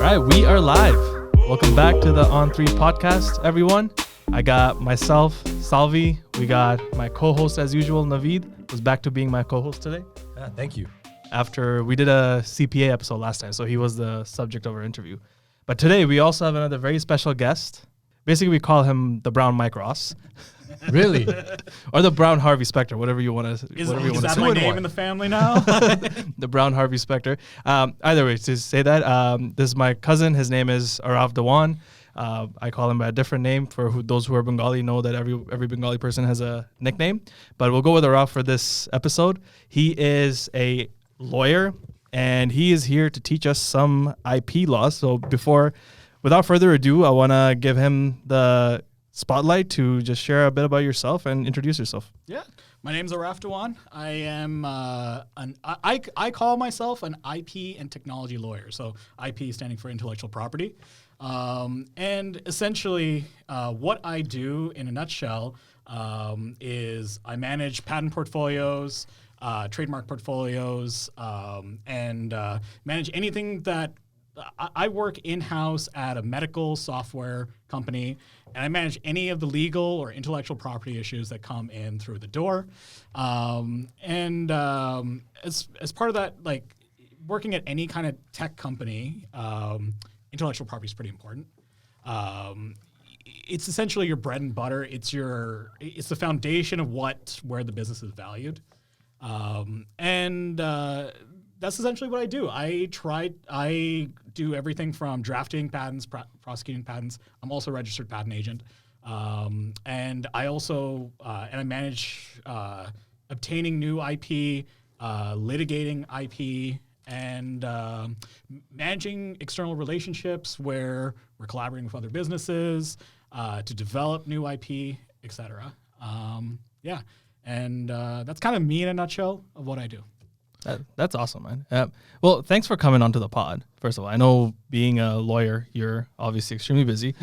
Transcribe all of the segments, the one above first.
right, we are live. Welcome back to the On 3 podcast, everyone. I got myself, Salvi. We got my co-host as usual, Naveed, who's back to being my co-host today. Thank you. After we did a CPA episode last time, so he was the subject of our interview. But today we also have another very special guest. Basically, we call him the Brown Mike Ross. Really? Or the Brown Harvey Specter, whatever you want to say. Is that my name in the family now? The Brown Harvey Specter. Either way, to say that, this is my cousin. His name is Aaraf Dewan. I call him by a different name. For those who are Bengali know that every Bengali person has a nickname. But we'll go with Aaraf for this episode. He is a lawyer, and he is here to teach us some IP laws. So without further ado, I want to give him the spotlight to just share a bit about yourself and introduce yourself. Yeah, my name's Aaraf Dewan. I am I call myself an IP and technology lawyer. So IP standing for intellectual property, and essentially what I do in a nutshell is I manage patent portfolios, trademark portfolios, and manage anything that. I work in-house at a medical software company, and I manage any of the legal or intellectual property issues that come in through the door. As part of that, like working at any kind of tech company, intellectual property is pretty important. It's essentially your bread and butter. It's the foundation of where the business is valued. That's essentially what I do. I do everything from drafting patents, prosecuting patents. I'm also a registered patent agent. And I also, I manage obtaining new IP, litigating IP, and managing external relationships where we're collaborating with other businesses to develop new IP, et cetera. That's kind of me in a nutshell of what I do. That's awesome, man. Well, thanks for coming onto the pod. First of all, I know being a lawyer, you're obviously extremely busy.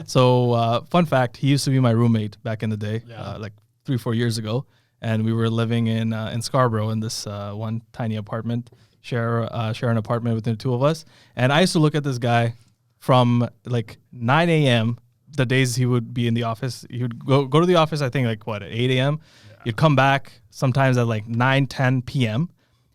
So, fun fact, he used to be my roommate back in the day, like 3-4 years ago. And we were living in Scarborough in this one tiny apartment, share an apartment with the two of us. And I used to look at this guy from like 9 a.m., the days he would be in the office. He would go to the office, I think, like, at 8 a.m.? Yeah. He'd come back sometimes at like 9, 10 p.m.,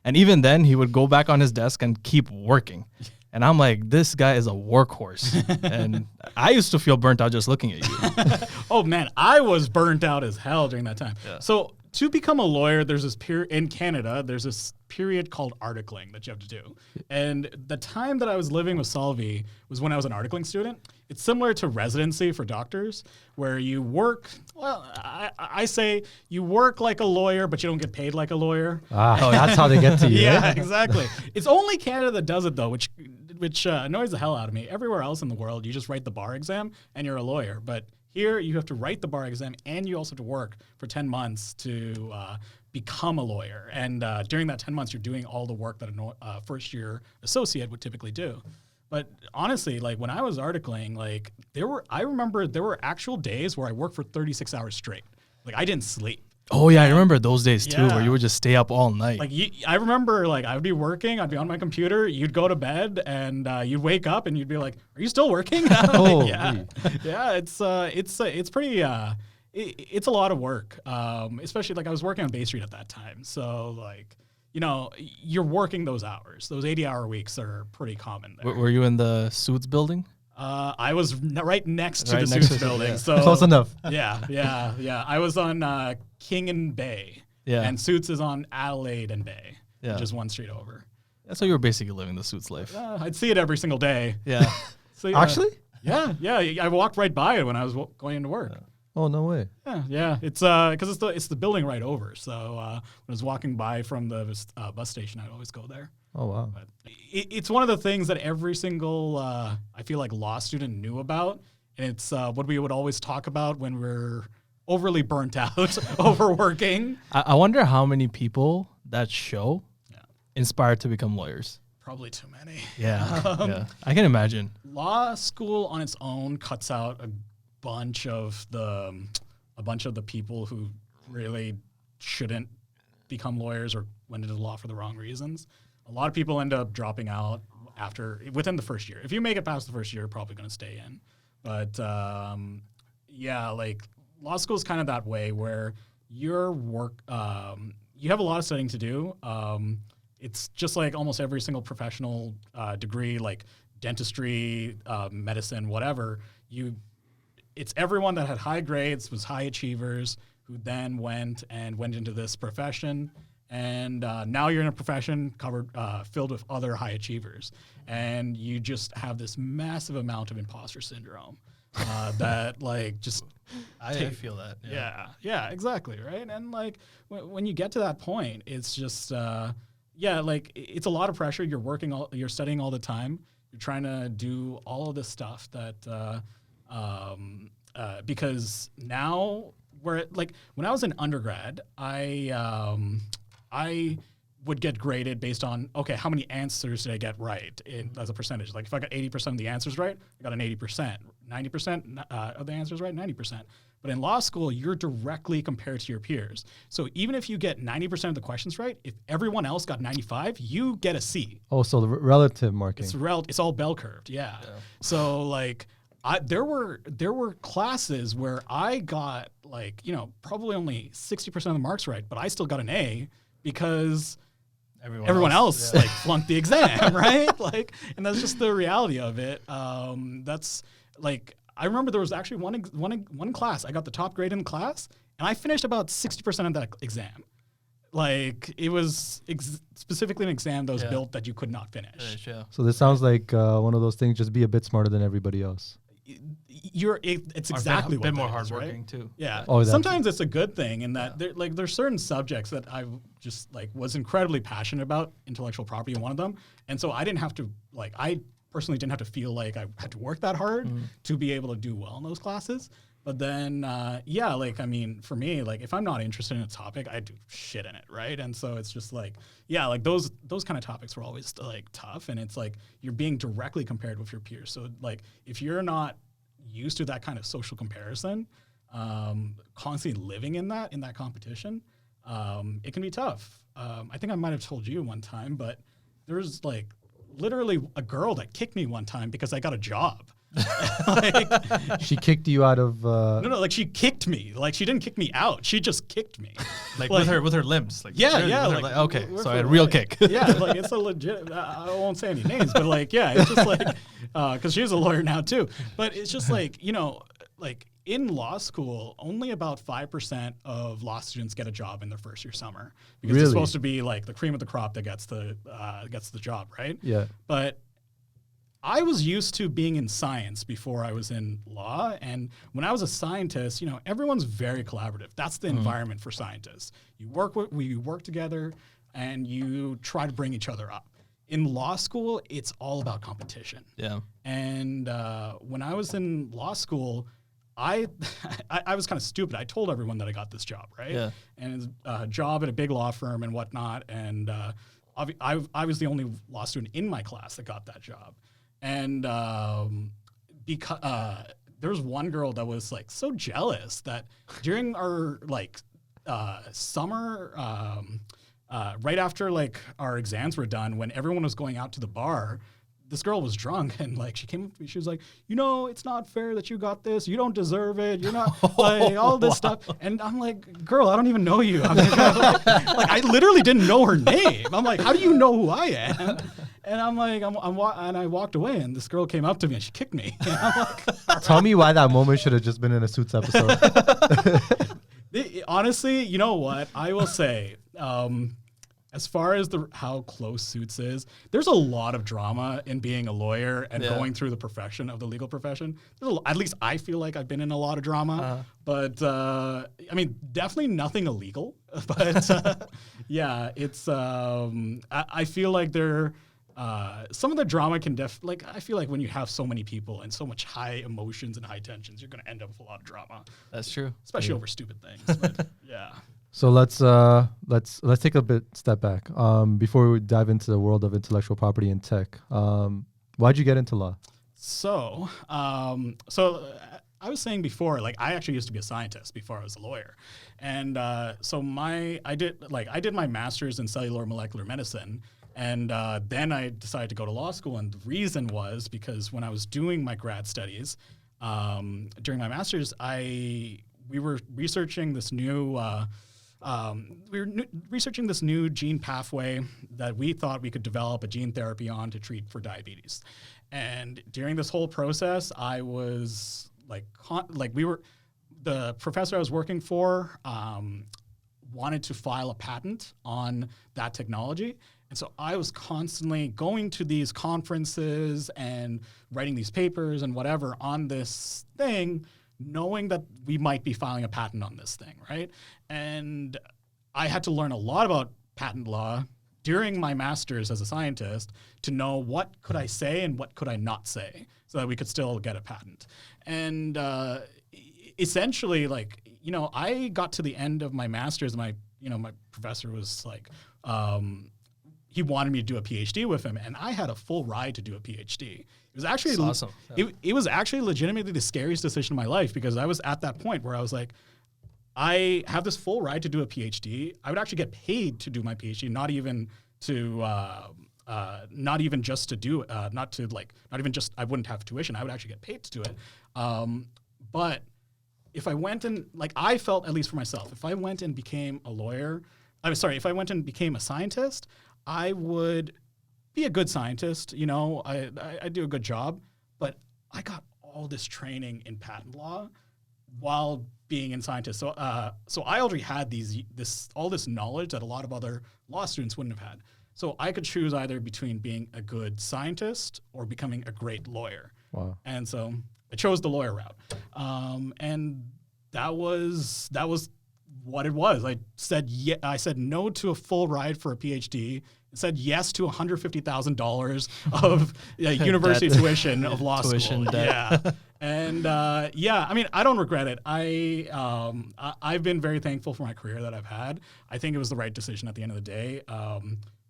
and even then, he would go back on his desk and keep working. And I'm like, this guy is a workhorse. And I used to feel burnt out just looking at you. Oh, man, I was burnt out as hell during that time. Yeah. So to become a lawyer, there's this period in Canada, there's this period called articling that you have to do. And the time that I was living with Salvi was when I was an articling student. It's similar to residency for doctors, where you work, I say you work like a lawyer, but you don't get paid like a lawyer. Oh, that's how they get to you. Yeah, exactly. It's only Canada that does it, though, which annoys the hell out of me. Everywhere else in the world, you just write the bar exam and you're a lawyer. But here, you have to write the bar exam and you also have to work for 10 months to become a lawyer. And during that 10 months, you're doing all the work that a first-year associate would typically do. But honestly, like when I was articling, like I remember there were actual days where I worked for 36 hours straight. Like I didn't sleep. Oh yeah, I remember those days too, where you would just stay up all night. Like I remember, like I would be working, I'd be on my computer, you'd go to bed, and you'd wake up, and you'd be like, "Are you still working?" Like, yeah. It's pretty. It's a lot of work, especially like I was working on Bay Street at that time, so like. You're working those hours. Those 80-hour weeks are pretty common there. Were you in the Suits building? I was right next to the Suits building. Yeah. So close enough. Yeah. I was on King and Bay. Yeah. And Suits is on Adelaide and Bay. Yeah. Just one street over. So you were basically living the Suits life. I'd see it every single day. Yeah. So, actually? Yeah. I walked right by it when I was going into work. Yeah. Oh, no way. Yeah. It's because it's the building right over. So when I was walking by from the bus station, I'd always go there. Oh, wow. But it's one of the things that every single, I feel like, law student knew about. And it's what we would always talk about when we're overly burnt out, overworking. I wonder how many people that show inspired to become lawyers. Probably too many. Yeah. I can imagine. Law school on its own cuts out a bunch of the people who really shouldn't become lawyers or went into law for the wrong reasons. A lot of people end up dropping out. within the first year. If you make it past the first year, you're probably going to stay in. But yeah, like law school is kind of that way where your work, you have a lot of studying to do. It's just like almost every single professional degree, like dentistry, medicine, whatever. It's everyone that had high grades, was high achievers, who then went into this profession. And now you're in a profession filled with other high achievers. And you just have this massive amount of imposter syndrome that like just... I feel that. Yeah, exactly, right? And like when you get to that point, it's just, like it's a lot of pressure. You're studying all the time. You're trying to do all of this stuff that, because now like when I was in undergrad, I would get graded based on, okay, how many answers did I get right as a percentage? Like if I got 80% of the answers right, I got an 80%. 90% of the answers right, 90%. But in law school, you're directly compared to your peers. So even if you get 90% of the questions right, if everyone else got 95, you get a C. Oh, so the relative marking. It's all bell curved, yeah. So like there were classes where I got like, probably only 60% of the marks right, but I still got an A because everyone else like flunked the exam, right? Like, and that's just the reality of it. That's like, I remember there was actually one class, I got the top grade in the class, and I finished about 60% of that exam. Like, it was specifically an exam that was built that you could not finish. So this sounds like one of those things, just be a bit smarter than everybody else. It's exactly a what bit more that is, hardworking right? too. Yeah. Oh, sometimes it's a good thing in that there's certain subjects that I just like was incredibly passionate about, intellectual property one of them, and so I didn't have to I personally didn't have to feel like I had to work that hard to be able to do well in those classes. But then, like, I mean, for me, like, if I'm not interested in a topic, I do shit in it, right? And so it's just like, like those kind of topics were always like tough, and it's like you're being directly compared with your peers. So like, if you're not used to that kind of social comparison, constantly living in that competition, it can be tough. I think I might have told you one time, but there's like literally a girl that kicked me one time because I got a job. Like, she kicked you out of no, like she kicked me. Like she didn't kick me out. She just kicked me. Like with her limbs. Like okay, so I had a real kick. Yeah, like it's a legit. I won't say any names, but like it's just like because she's a lawyer now too. But it's just like like in law school, only about 5% of law students get a job in their first year summer because it's supposed to be like the cream of the crop that gets the job, right? Yeah. But I was used to being in science before I was in law. And when I was a scientist, everyone's very collaborative. That's the environment for scientists. We work together and you try to bring each other up. In law school, it's all about competition. Yeah. And when I was in law school, I was kind of stupid. I told everyone that I got this job, right? Yeah. And it's a job at a big law firm and whatnot. And I was the only law student in my class that got that job. And because there was one girl that was like so jealous that during our like summer, right after like our exams were done, when everyone was going out to the bar, this girl was drunk and like she came up to me, she was like, it's not fair that you got this. You don't deserve it. You're not like all this stuff. And I'm like, girl, I don't even know you. I'm like, I literally didn't know her name. I'm like, how do you know who I am? And I'm like, and I walked away, and this girl came up to me and she kicked me. And I'm like, tell me why that moment should have just been in a Suits episode. Honestly, you know what? I will say, as far as how close Suits is, there's a lot of drama in being a lawyer and going through the profession of the legal profession. At least I feel like I've been in a lot of drama, but I mean, definitely nothing illegal. But it's I feel like some of the drama can I feel like when you have so many people and so much high emotions and high tensions, you're going to end up with a lot of drama. That's true. Especially over stupid things. But, yeah. So let's take a step back before we dive into the world of intellectual property and tech. Why'd you get into law? So I was saying before, like I actually used to be a scientist before I was a lawyer, and so I did my master's in cellular molecular medicine. And then I decided to go to law school. And the reason was because when I was doing my grad studies, during my master's, we were researching this new researching this new gene pathway that we thought we could develop a gene therapy on to treat for diabetes. And during this whole process, I was the professor I was working for wanted to file a patent on that technology. And so I was constantly going to these conferences and writing these papers and whatever on this thing, knowing that we might be filing a patent on this thing, right? And I had to learn a lot about patent law during my master's as a scientist to know what could I say and what could I not say so that we could still get a patent. And essentially, I got to the end of my master's, my professor was like, he wanted me to do a PhD with him, and I had a full ride to do a PhD. It was actually awesome. It was actually legitimately the scariest decision of my life, because I was at that point where I was like, I have this full ride to do a PhD. I would actually get paid to do my PhD, not even just to do I wouldn't have tuition. I would actually get paid to do it. But if I went and I felt, at least for myself, if I went and became a lawyer, if I went and became a scientist, I would be a good scientist. I do a good job, but I got all this training in patent law while being in scientist. So I already had all this knowledge that a lot of other law students wouldn't have had. So I could choose either between being a good scientist or becoming a great lawyer. Wow. And so I chose the lawyer route. And that was what it was. I said no to a full ride for a PhD. I said yes to $150,000 of university tuition of law school. Debt. Yeah. And I don't regret it. I've been very thankful for my career that I've had. I think it was the right decision at the end of the day. The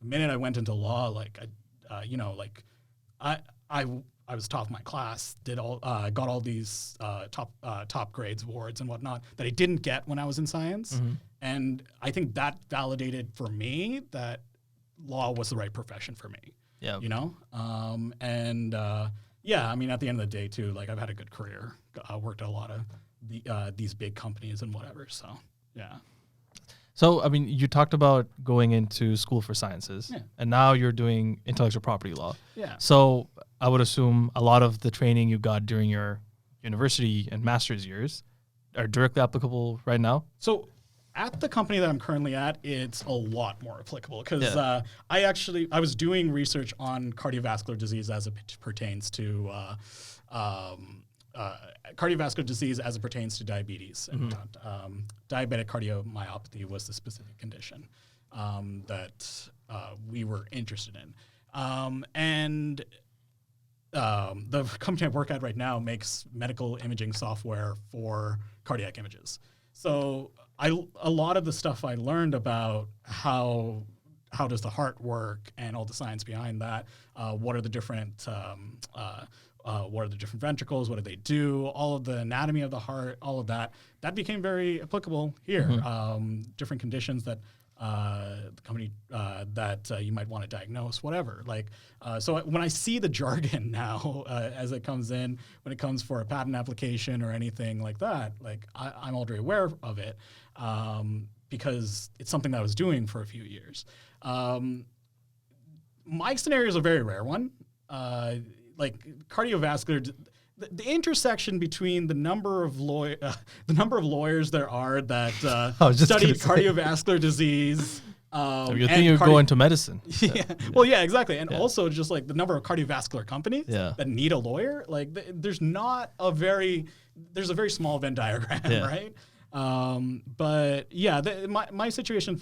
minute I went into law, I was top of my class, got all these top grades, awards, and whatnot that I didn't get when I was in science. Mm-hmm. And I think that validated for me that law was the right profession for me. Yeah. At the end of the day too, I've had a good career. I worked at a lot of these big companies and whatever. So, yeah. So, you talked about going into school for sciences, and now you're doing intellectual property law. Yeah. So I would assume a lot of the training you got during your university and master's years are directly applicable right now? So at the company that I'm currently at, it's a lot more applicable because I was doing research on cardiovascular disease as it pertains to diabetes. Mm-hmm. And diabetic cardiomyopathy was the specific condition that we were interested in. The company I work at right now makes medical imaging software for cardiac images. So a lot of the stuff I learned about how does the heart work and all the science behind that, what are the different ventricles, what do they do, all of the anatomy of the heart, all of that became very applicable here. Mm-hmm. Different conditions that the company that you might want to diagnose, whatever. So when I see the jargon now as it comes in, when it comes for a patent application or anything like that, I'm already aware of it because it's something that I was doing for a few years. My scenario is a very rare one. Cardiovascular, the intersection between the number of lawyers there are that study cardiovascular disease. You think you're going to medicine? Yeah. Well, yeah, exactly, and also just the number of cardiovascular companies that need a lawyer. There's a very small Venn diagram, right? But yeah, my situation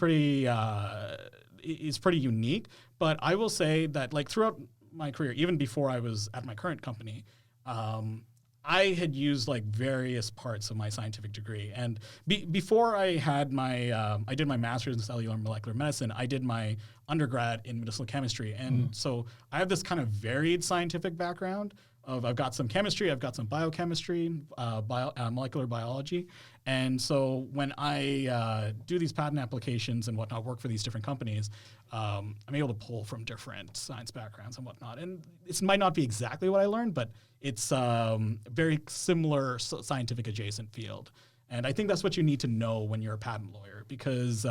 is pretty unique. But I will say that throughout my career, even before I was at my current company, I had used various parts of my scientific degree. And before I had I did my master's in cellular and molecular medicine, I did my undergrad in medicinal chemistry. And so I have this kind of varied scientific background I've got some chemistry, I've got some biochemistry, molecular biology. And so when I do these patent applications and whatnot, work for these different companies, I'm able to pull from different science backgrounds and whatnot. And it might not be exactly what I learned, but it's very similar scientific adjacent field. And I think that's what you need to know when you're a patent lawyer, because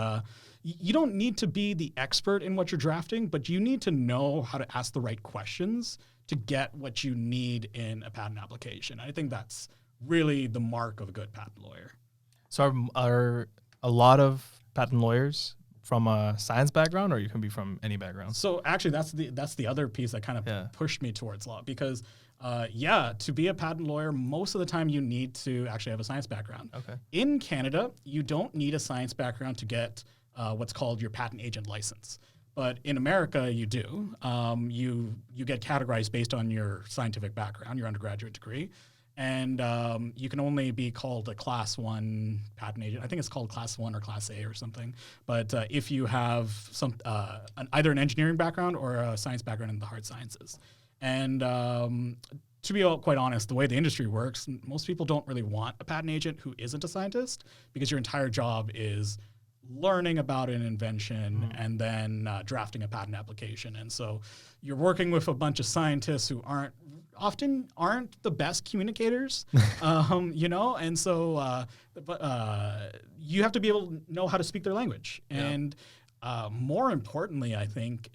you don't need to be the expert in what you're drafting, but you need to know how to ask the right questions to get what you need in a patent application. I think that's really the mark of a good patent lawyer. So are a lot of patent lawyers from a science background, or you can be from any background? So actually, that's the other piece that kind of pushed me towards law, because to be a patent lawyer, most of the time you need to actually have a science background. Okay. In Canada, you don't need a science background to get what's called your patent agent license. But in America, you do. You get categorized based on your scientific background, your undergraduate degree. And you can only be called a Class 1 patent agent. I think it's called Class 1 or Class A or something. But if you have either an engineering background or a science background in the hard sciences. And to be quite honest, the way the industry works, most people don't really want a patent agent who isn't a scientist, because your entire job is learning about an invention and then drafting a patent application. And so you're working with a bunch of scientists who often aren't the best communicators, and so you have to be able to know how to speak their language. And more importantly, I think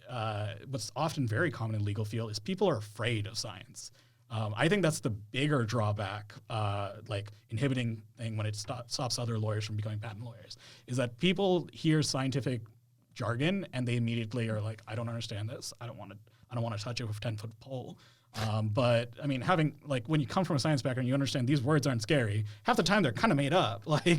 what's often very common in legal field is people are afraid of science. I think that's the bigger drawback, like inhibiting thing when it stops other lawyers from becoming patent lawyers, is that people hear scientific jargon and they immediately are like, I don't understand this. I don't want to touch it with a 10-foot pole. But I mean, when you come from a science background, you understand these words aren't scary. Half the time they're kind of made up. You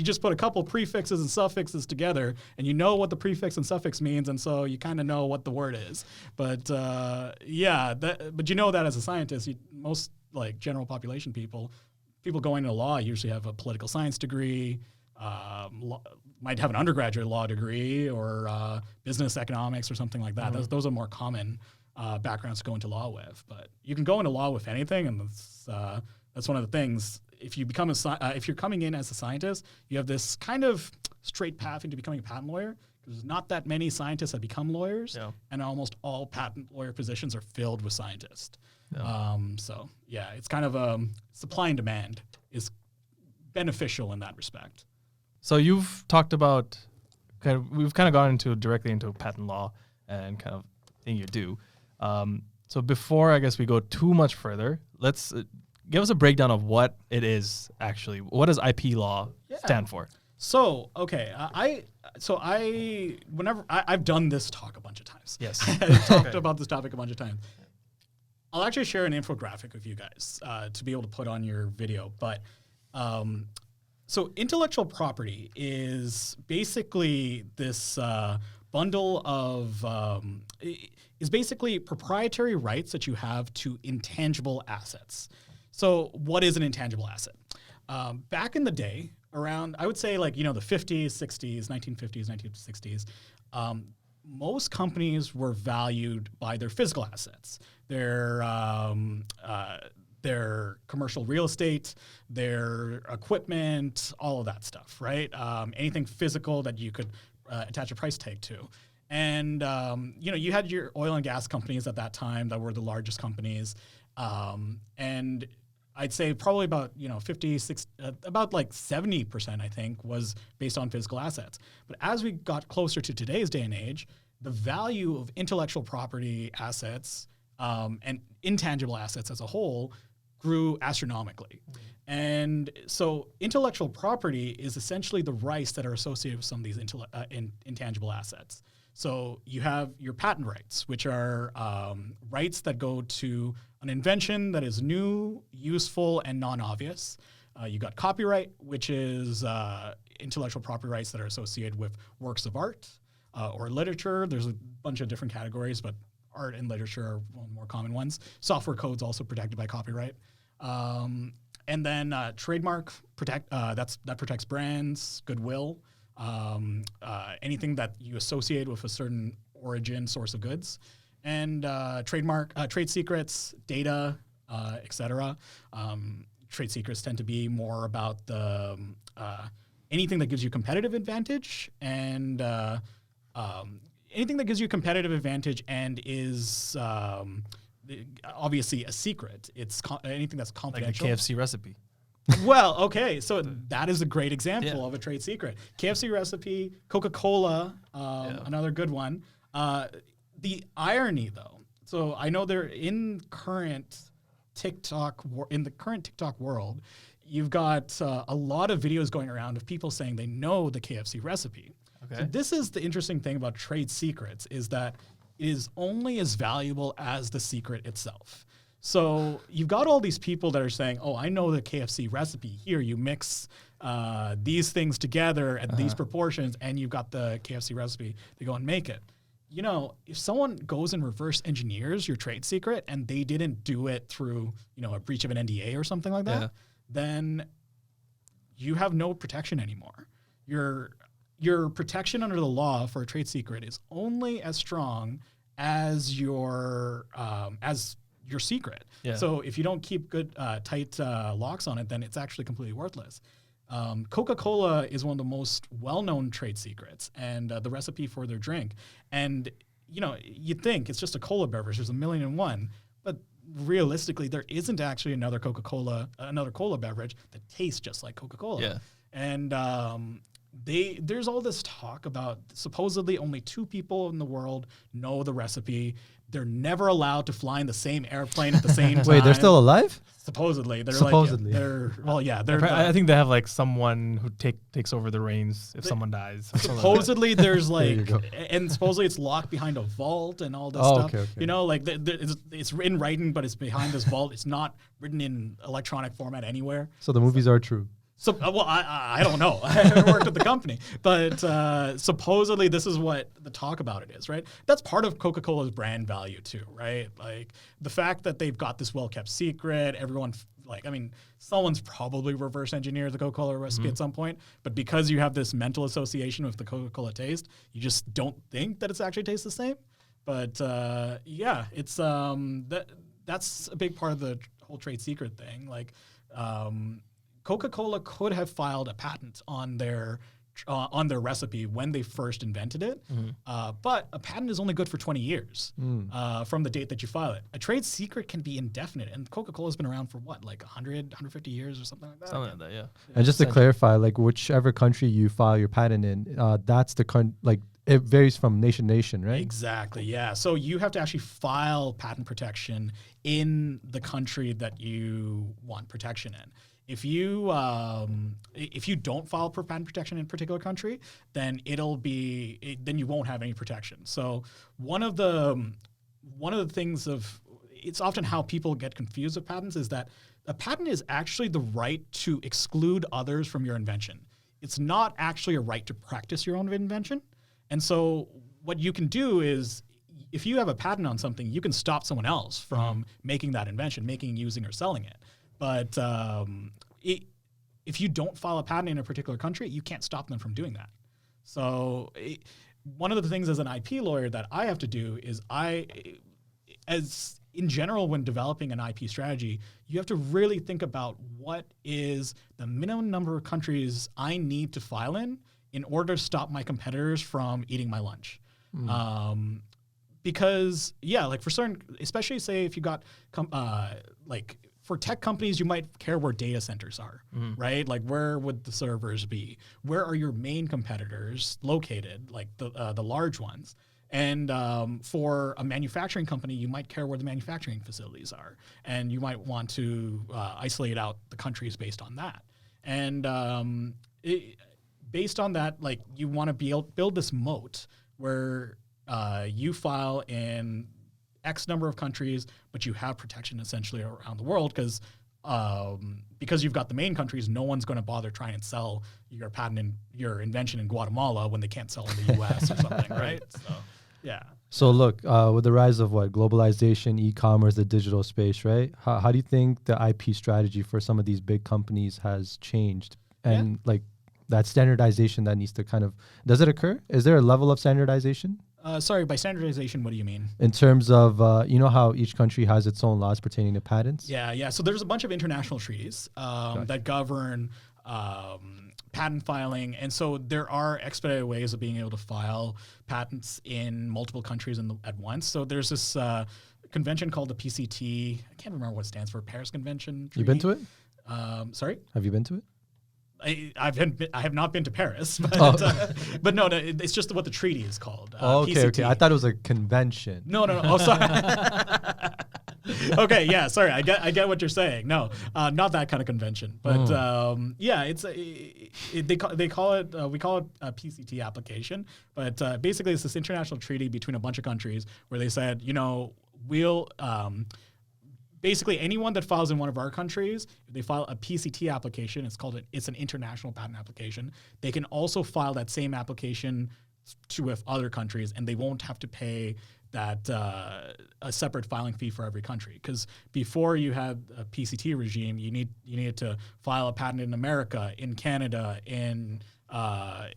just put a couple prefixes and suffixes together, and you know what the prefix and suffix means, and so you kind of know what the word is. But but you know that as a scientist, most like general population people going into law usually have a political science degree. Might have an undergraduate law degree or business economics or something like that. Those are more common backgrounds to go into law with. But you can go into law with anything, and that's one of the things. If you become if you're coming in as a scientist, you have this kind of straight path into becoming a patent lawyer, because there's not that many scientists that become lawyers, and almost all patent lawyer positions are filled with scientists. It's kind of supply and demand is beneficial in that respect. So you've talked about we've kind of gone directly into patent law and kind of thing you do. So before I guess we go too much further, let's give us a breakdown of what it is actually. What does IP law stand for? So I've done this talk a bunch of times. Yes, I've talked about this topic a bunch of times. I'll actually share an infographic with you guys to be able to put on your video, but. So intellectual property is basically this bundle of is basically proprietary rights that you have to intangible assets. So what is an intangible asset? Back in the day, around I would say the 50s, 60s, 1950s, 1960s, most companies were valued by their physical assets, their commercial real estate, their equipment, all of that stuff, right? Anything physical that you could attach a price tag to. And, you had your oil and gas companies at that time that were the largest companies. And I'd say probably about, 50, 60, about 70%, I think, was based on physical assets. But as we got closer to today's day and age, the value of intellectual property assets and intangible assets as a whole grew astronomically. And so intellectual property is essentially the rights that are associated with some of these intangible assets. So you have your patent rights, which are rights that go to an invention that is new, useful, and non-obvious. You got copyright, which is intellectual property rights that are associated with works of art or literature. There's a bunch of different categories, but art and literature are one of the more common ones. Software code's also protected by copyright. And then trademark that protects brands, goodwill, anything that you associate with a certain origin, source of goods, and trade secrets, data, etc. trade secrets tend to be more about the anything that gives you competitive advantage and anything that gives you competitive advantage and is obviously a secret. It's anything that's Like the confidential. KFC recipe. Well, okay, so that is a great example of a trade secret. KFC recipe, Coca-Cola, another good one. The irony, though, so I know they're in the current TikTok world, you've got a lot of videos going around of people saying they know the KFC recipe. Okay. So this is the interesting thing about trade secrets is that it is only as valuable as the secret itself. So you've got all these people that are saying, oh, I know the KFC recipe. Here, you mix these things together at these proportions, and you've got the KFC recipe. They go and make it. You know, if someone goes and reverse engineers your trade secret and they didn't do it through, you know, a breach of an NDA or something like that, then you have no protection anymore. Your protection under the law for a trade secret is only as strong as your secret. Yeah. So if you don't keep good, tight locks on it, then it's actually completely worthless. Coca-Cola is one of the most well-known trade secrets and the recipe for their drink. And, you know, you'd think it's just a cola beverage. There's 1,000,001. But realistically, there isn't actually another cola beverage that tastes just like Coca-Cola. Yeah. And there's all this talk about supposedly only 2 people in the world know the recipe. They're never allowed to fly in the same airplane at the same time. Wait, they're still alive? Supposedly. They're Supposedly. I think they have like someone who takes over the reins if someone dies. Supposedly there's like, and supposedly it's locked behind a vault and all this stuff. Okay. You know, like it's in writing, but it's behind this vault. It's not written in electronic format anywhere. So the movies are true. So, well, I don't know. I haven't worked at the company. But supposedly this is what the talk about it is, right? That's part of Coca-Cola's brand value too, right? Like the fact that they've got this well-kept secret, everyone, like, I mean, someone's probably reverse engineered the Coca-Cola recipe at some point, but because you have this mental association with the Coca-Cola taste, you just don't think that it's actually tastes the same. But yeah, it's that's a big part of the whole trade secret thing. Like, Coca-Cola could have filed a patent on their recipe when they first invented it, but a patent is only good for 20 years from the date that you file it. A trade secret can be indefinite, and Coca-Cola's been around for what, like 100, 150 years or something like that? Something like that, yeah. And just to clarify, like whichever country you file your patent in, that's the it varies from nation to nation, right? Exactly, yeah. So you have to actually file patent protection in the country that you want protection in. If you don't file for patent protection in a particular country, then then you won't have any protection. So one of the things it's often how people get confused with patents is that a patent is actually the right to exclude others from your invention. It's not actually a right to practice your own invention. And so what you can do is, if you have a patent on something, you can stop someone else from making that invention, making, using, or selling it. But if you don't file a patent in a particular country, you can't stop them from doing that. So one of the things as an IP lawyer that I have to do is in general, when developing an IP strategy, you have to really think about what is the minimum number of countries I need to file in order to stop my competitors from eating my lunch. Because, yeah, like for certain, especially say if you got like for tech companies, you might care where data centers are, right? Like where would the servers be? Where are your main competitors located, like the large ones? And for a manufacturing company, you might care where the manufacturing facilities are. And you might want to isolate out the countries based on that. And based on that, like you want to build this moat where you file in X number of countries, but you have protection essentially around the world because you've got the main countries. No one's going to bother trying to sell your patent and your invention in Guatemala when they can't sell in the U.S. or something, right? So, yeah. So look, with the rise of globalization, e-commerce, the digital space, right? How do you think the IP strategy for some of these big companies has changed? And like that standardization that needs to does it occur? Is there a level of standardization? Sorry, by standardization, what do you mean? In terms of, you know how each country has its own laws pertaining to patents? Yeah. So there's a bunch of international treaties that govern patent filing, and so there are expedited ways of being able to file patents in multiple countries at once. So there's this convention called the PCT. I can't remember what it stands for. Paris Convention. You been to it? Sorry? Have you been to it? I have not been to Paris, but, but no, it's just what the treaty is called. Okay. PCT. I thought it was a convention. No. Oh, sorry. Okay, yeah, sorry. I get what you're saying. No, not that kind of convention. But yeah, we call it a PCT application. But basically, it's this international treaty between a bunch of countries where they said, we'll basically anyone that files in one of our countries, if they file a PCT application, it's an international patent application. They can also file that same application with other countries, and they won't have to pay that a separate filing fee for every country. Because before you had a PCT regime, you needed to file a patent in America, in Canada, in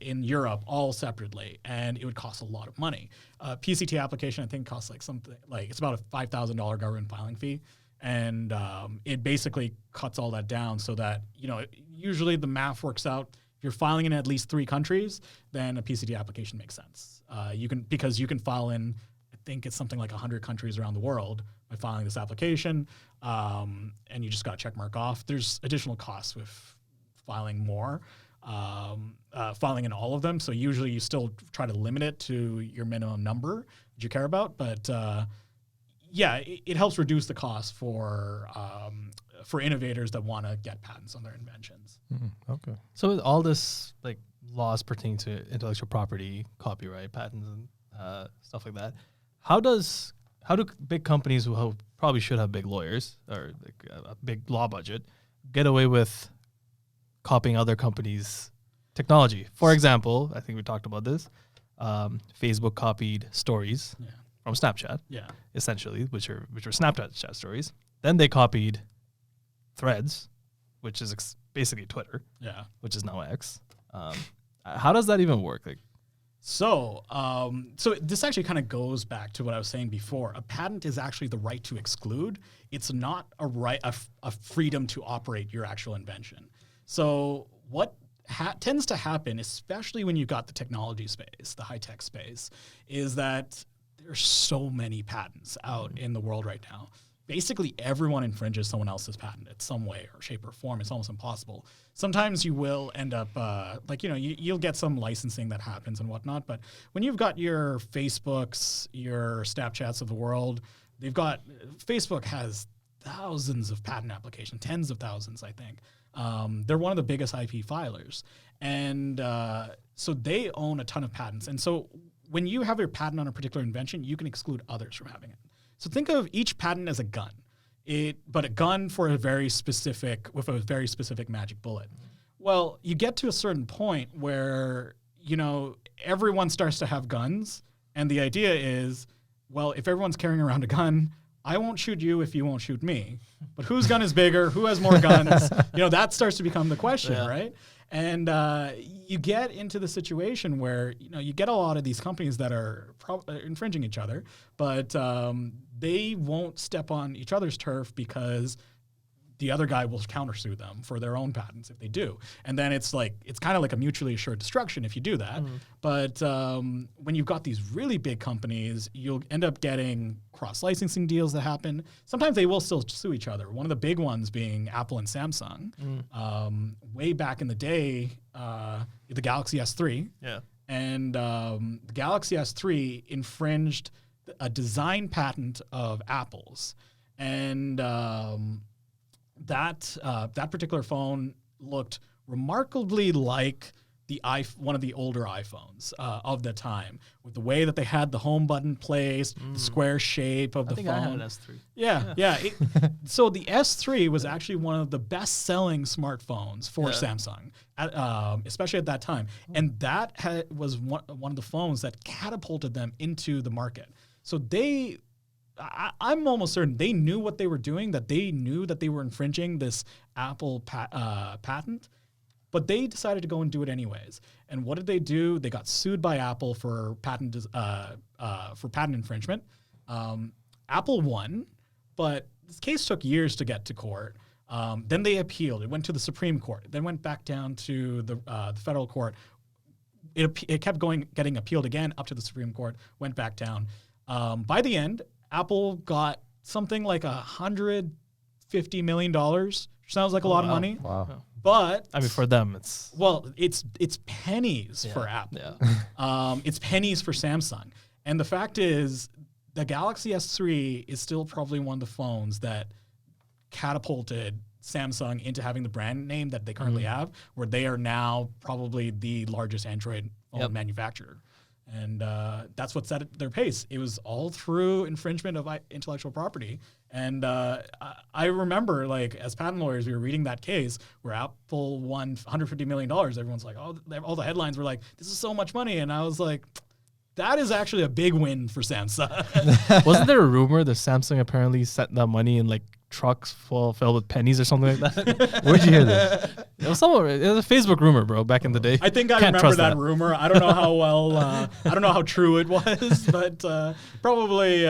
Europe, all separately, and it would cost a lot of money. PCT application, I think, costs it's about a $5,000 government filing fee. And it basically cuts all that down so that, usually the math works out. If you're filing in at least 3 countries, then a PCT application makes sense. Because you can file in, I think it's something like 100 countries around the world by filing this application, and you just got to check mark off. There's additional costs with filing more, filing in all of them. So usually you still try to limit it to your minimum number that you care about, but yeah, it helps reduce the cost for innovators that want to get patents on their inventions. Okay. So with all this like laws pertaining to intellectual property, copyright, patents, and stuff like that, how do big companies who probably should have big lawyers or like a big law budget get away with copying other companies' technology? For example, I think we talked about this. Facebook copied stories. Yeah. From Snapchat, Yeah, essentially, which are Snapchat chat stories. Then they copied Threads, which is basically Twitter, yeah. which is now X. How does that even work? So this actually kind of goes back to what I was saying before. A patent is actually the right to exclude. It's not a freedom to operate your actual invention. So what tends to happen, especially when you've got the technology space, the high-tech space, is that there's so many patents out in the world right now. Basically, everyone infringes someone else's patent in some way or shape or form. It's almost impossible. Sometimes you will end up, you'll get some licensing that happens and whatnot. But when you've got your Facebooks, your Snapchats of the world, Facebook has thousands of patent applications, tens of thousands, I think. They're one of the biggest IP filers. And so they own a ton of patents. And so when you have your patent on a particular invention, you can exclude others from having it. So think of each patent as a gun, but a gun with a very specific magic bullet. Well, you get to a certain point where, everyone starts to have guns, and the idea is, well, if everyone's carrying around a gun, I won't shoot you if you won't shoot me. But whose gun is bigger? Who has more guns? That starts to become the question, right? And you get into the situation where you get a lot of these companies that are infringing each other, but they won't step on each other's turf because the other guy will countersue them for their own patents if they do. And then it's kind of like a mutually assured destruction if you do that. But when you've got these really big companies, you'll end up getting cross-licensing deals that happen. Sometimes they will still sue each other. One of the big ones being Apple and Samsung. Way back in the day, the Galaxy S3. Yeah. And the Galaxy S3 infringed a design patent of Apple's. And that particular phone looked remarkably like one of the older iPhones of the time, with the way that they had the home button placed, the square shape of the phone. I had an S3. Yeah. So the S3 was actually one of the best-selling smartphones for Samsung, especially at that time. And that was one of the phones that catapulted them into the market. So I'm almost certain they knew what they were doing, that they knew that they were infringing this Apple patent, but they decided to go and do it anyways. And what did they do? They got sued by Apple for patent infringement. Apple won, but this case took years to get to court. Then they appealed. It went to the Supreme Court. Then went back down to the federal court. It kept getting appealed again up to the Supreme Court. Went back down. By the end, Apple got something like $150 million. Sounds like a lot of money. Wow. But I mean, for them, it's it's pennies for Apple. Yeah. It's pennies for Samsung. And the fact is, the Galaxy S3 is still probably one of the phones that catapulted Samsung into having the brand name that they currently have, where they are now probably the largest Android phone manufacturer. And that's what set their pace. It was all through infringement of intellectual property. And I remember, like, as patent lawyers, we were reading that case where Apple won $150 million. Everyone's like, oh, all the headlines were like, this is so much money. And I was like, that is actually a big win for Samsung. Wasn't there a rumor that Samsung apparently sent that money in like trucks filled with pennies or something like that? Where'd you hear this? It was somewhere. It was a Facebook rumor, bro, back in the day. I think I Can't remember trust that rumor. I don't know how well, I don't know how true it was, but probably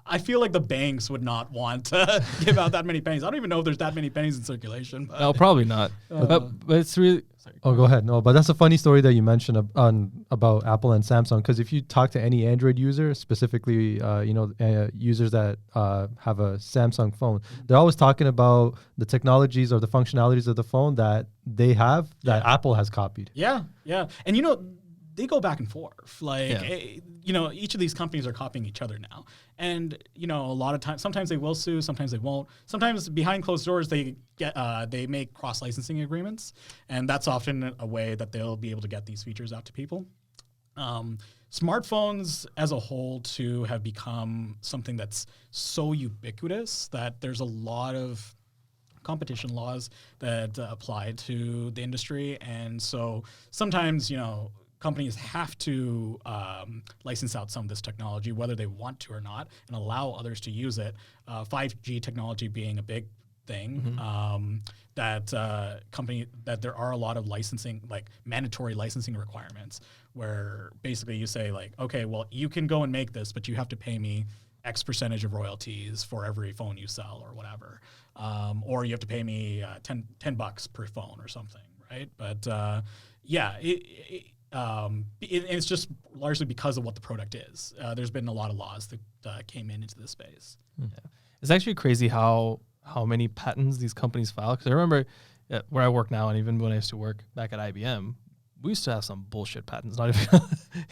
I feel like the banks would not want to give out that many pennies. I don't even know if there's that many pennies in circulation. But, No, probably not. But it's really. Sorry. Oh, go ahead. No, but that's a funny story that you mentioned about Apple and Samsung. Because if you talk to any Android user, specifically, users that have a Samsung phone, they're always talking about the technologies or the functionalities of the phone that they have that Apple has copied. Yeah. And they go back and forth. Like, each of these companies are copying each other now. And, a lot of times, sometimes they will sue, sometimes they won't. Sometimes behind closed doors, they make cross-licensing agreements. And that's often a way that they'll be able to get these features out to people. Smartphones as a whole, too, have become something that's so ubiquitous that there's a lot of competition laws that apply to the industry. And so sometimes, companies have to license out some of this technology, whether they want to or not, and allow others to use it. 5G technology being a big thing, that there are a lot of licensing, like mandatory licensing requirements, where basically you say like, okay, well, you can go and make this, but you have to pay me X percentage of royalties for every phone you sell or whatever, or you have to pay me $10 per phone or something, right? But it's just largely because of what the product is. There's been a lot of laws that came into this space. Yeah. It's actually crazy how many patents these companies file. Because I remember where I work now, and even when I used to work back at IBM, we used to have some bullshit patents. Not even.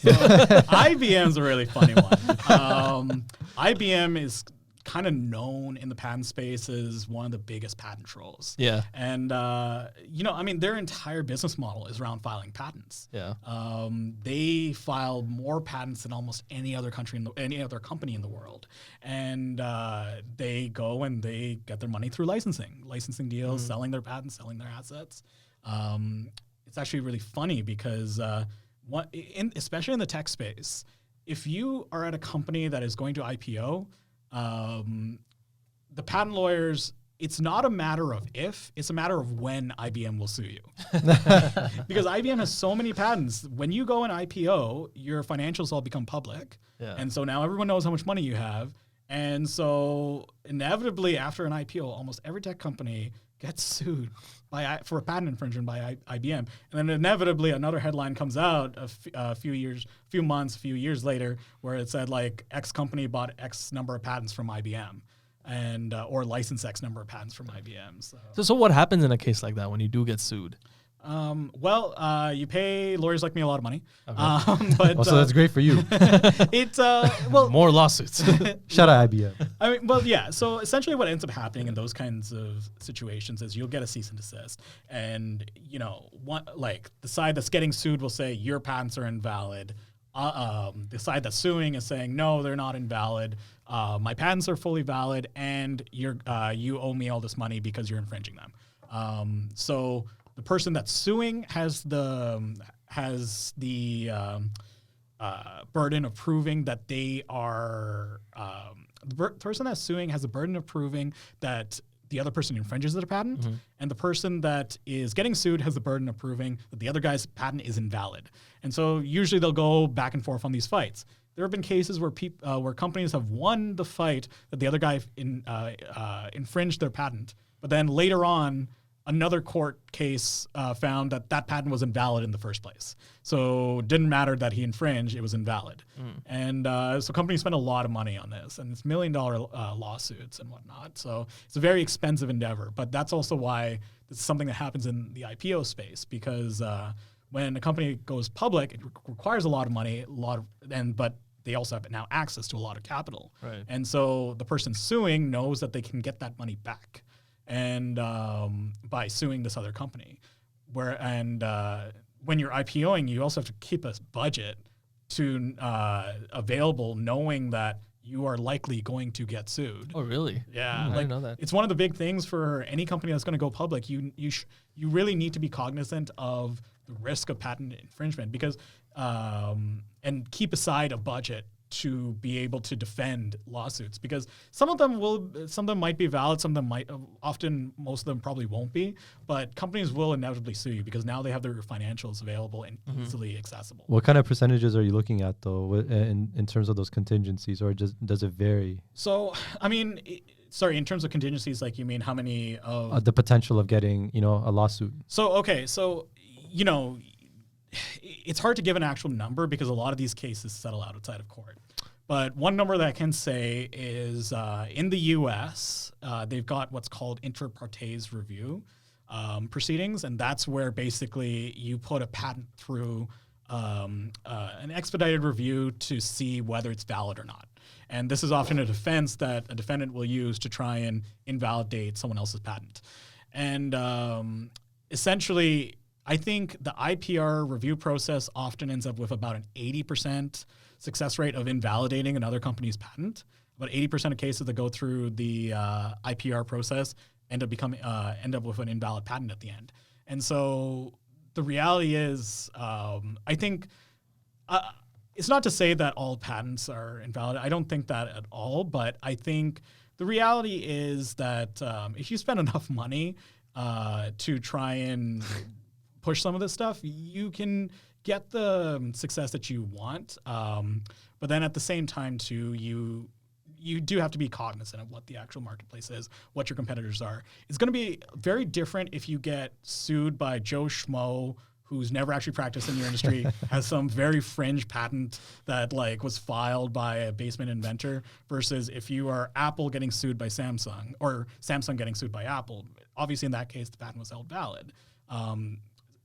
IBM's a really funny one. IBM is kind of known in the patent space as one of the biggest patent trolls. Yeah. And, their entire business model is around filing patents. Yeah. They file more patents than almost any other company in the world. And they go and they get their money through licensing deals, selling their patents, selling their assets. It's actually really funny because especially in the tech space, if you are at a company that is going to IPO, the patent lawyers, it's not a matter of if, it's a matter of when IBM will sue you. Because IBM has so many patents. When you go in IPO, your financials all become public. Yeah. And so now everyone knows how much money you have. And so inevitably after an IPO, almost every tech company gets sued for a patent infringement by IBM. And then inevitably another headline comes out a few years later where it said like X company bought X number of patents from IBM and or licensed X number of patents from IBM. So what happens in a case like that when you do get sued? You pay lawyers like me a lot of money. Okay. But Also, that's great for you. More lawsuits. Shout out IBM. I mean, well, yeah. So essentially, what ends up happening in those kinds of situations is you'll get a cease and desist, and the side that's getting sued will say your patents are invalid. The side that's suing is saying no, they're not invalid. My patents are fully valid, and you owe me all this money because you're infringing them. So the person that's suing has the burden of proving that they are. The person that's suing has the burden of proving that the other person infringes their patent, and the person that is getting sued has the burden of proving that the other guy's patent is invalid. And so usually they'll go back and forth on these fights. There have been cases where where companies have won the fight that the other guy infringed their patent, but then later on, another court case found that that patent was invalid in the first place. So it didn't matter that he infringed, it was invalid. And so companies spend a lot of money on this, and it's $1 million lawsuits and whatnot. So it's a very expensive endeavor, but that's also why this is something that happens in the IPO space, because when a company goes public, it requires a lot of money, but they also have now access to a lot of capital. Right. And so the person suing knows that they can get that money back, and by suing this other company. When you're IPOing, you also have to keep a budget available, knowing that you are likely going to get sued. Oh, really? Yeah, I didn't know that. It's one of the big things for any company that's going to go public. You really need to be cognizant of the risk of patent infringement, because and keep aside a budget to be able to defend lawsuits, because some of them might be valid, some of them might, often most of them probably won't be, but companies will inevitably sue you because now they have their financials available and easily accessible. What kind of percentages are you looking at though, in terms of those contingencies, or does it vary? So, I mean, sorry, in terms of contingencies, like you mean how many of The potential of getting, a lawsuit. So, okay, so, it's hard to give an actual number because a lot of these cases settle outside of court. But one number that I can say is in the U.S., they've got what's called inter partes review proceedings, and that's where basically you put a patent through an expedited review to see whether it's valid or not. And this is often a defense that a defendant will use to try and invalidate someone else's patent. And essentially, I think the IPR review process often ends up with about an 80% success rate of invalidating another company's patent. About 80% of cases that go through the IPR process end up with an invalid patent at the end. And so the reality is, I think it's not to say that all patents are invalid. I don't think that at all. But I think the reality is that if you spend enough money to try and push some of this stuff, you can get the success that you want. But then at the same time, too, you do have to be cognizant of what the actual marketplace is, what your competitors are. It's going to be very different if you get sued by Joe Schmo, who's never actually practiced in your industry, has some very fringe patent that was filed by a basement inventor, versus if you are Apple getting sued by Samsung, or Samsung getting sued by Apple. Obviously, in that case, the patent was held valid.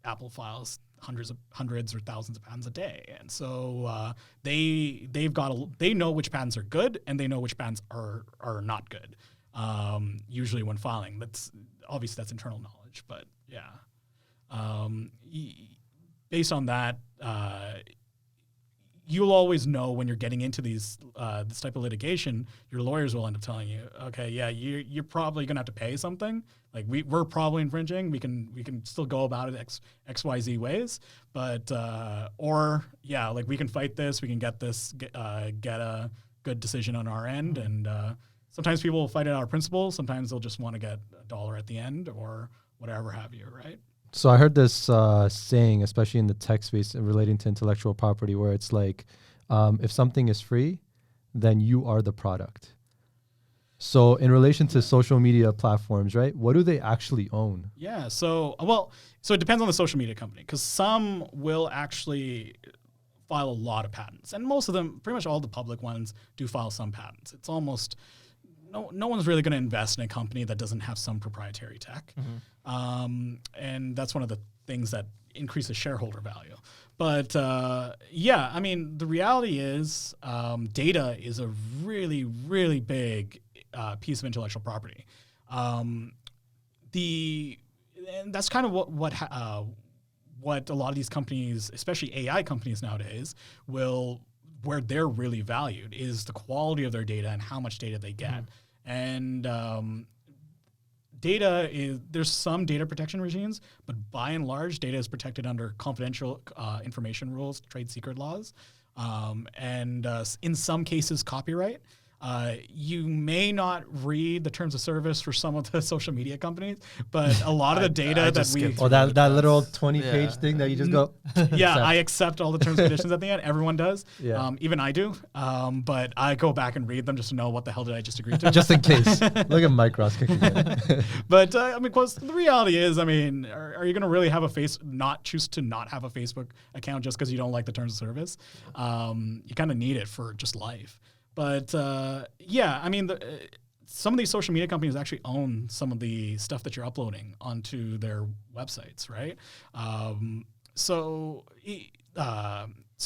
Apple files hundreds or thousands of patents a day, and so they know which patents are good and they know which patents are not good. Usually, when filing, that's internal knowledge, but yeah. Based on that, you'll always know when you're getting into this type of litigation. Your lawyers will end up telling you, okay, yeah, you're probably gonna have to pay something. We're probably infringing. We can still go about it XYZ ways, but we can fight this. We can get a good decision on our end. And sometimes people will fight it out of principle. Sometimes they'll just want to get $1 at the end or whatever have you, right? So I heard this saying, especially in the tech space relating to intellectual property, where it's like, if something is free, then you are the product. So in relation to social media platforms, right, what do they actually own? Yeah, so it depends on the social media company, because some will actually file a lot of patents, and most of them, pretty much all the public ones, do file some patents. It's almost no one's really going to invest in a company that doesn't have some proprietary tech. And that's one of the things that increases shareholder value. But the reality is data is a really, really big piece of intellectual property. And that's kind of what a lot of these companies, especially AI companies nowadays, where they're really valued is the quality of their data and how much data they get. And there's some data protection regimes, but by and large, data is protected under confidential information rules, trade secret laws, and in some cases, copyright. You may not read the terms of service for some of the social media companies, but a lot of the data that we Or that little 20-page thing that you just go. yeah, accept. I accept all the terms and conditions at the end. Everyone does. Yeah. Even I do. But I go back and read them just to know what the hell did I just agree to. Just in case. Look at Mike Ross kicking it. But I mean, cause the reality is, I mean, are you going to really have choose to not have a Facebook account just because you don't like the terms of service? You kind of need it for just life. But yeah, I mean, some of these social media companies actually own some of the stuff that you're uploading onto their websites, right? So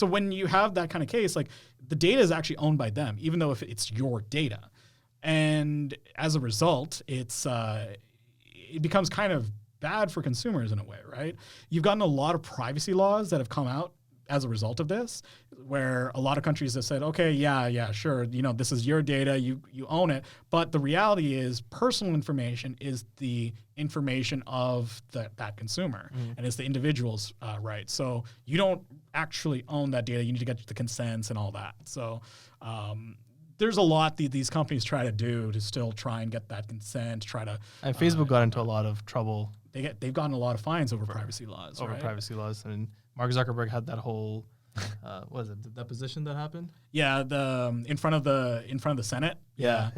when you have that kind of case, like the data is actually owned by them, even though if it's your data, and as a result, it becomes kind of bad for consumers in a way, right? You've gotten a lot of privacy laws that have come out as a result of this, where a lot of countries have said, okay, yeah, sure, this is your data, you own it. But the reality is personal information is the information of that consumer, and it's the individual's right. So you don't actually own that data. You need to get the consents and all that. So there's a lot these companies try to do to still try and get that consent, And Facebook got into a lot of trouble. They've gotten a lot of fines over privacy laws, Over right? privacy laws. And Mark Zuckerberg had that whole, what was it, the deposition that happened? Yeah, in front of the Senate. Yeah.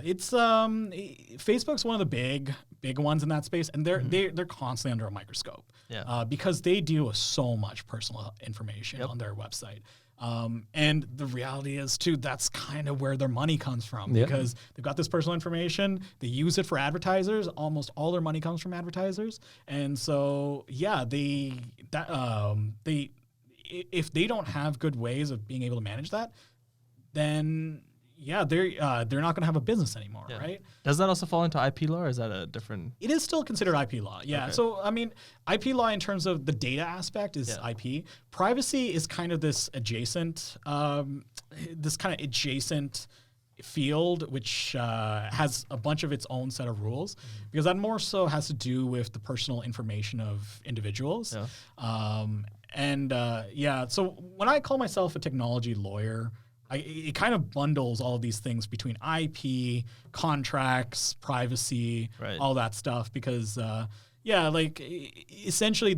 It's Facebook's one of the big ones in that space, and they're constantly under a microscope. Yeah. Because they deal with so much personal information on their website. And the reality is too, that's kind of where their money comes from, because they've got this personal information. They use it for advertisers. Almost all their money comes from advertisers. And so, yeah, if they don't have good ways of being able to manage that, then yeah, they're not going to have a business anymore, right? Does that also fall into IP law, or is that a different? It is still considered IP law, yeah. Okay. So, I mean, IP law in terms of the data aspect is IP. Privacy is kind of this adjacent field, which has a bunch of its own set of rules, because that more so has to do with the personal information of individuals. Yeah. So when I call myself a technology lawyer, it kind of bundles all of these things between IP, contracts, privacy, all that stuff. Because essentially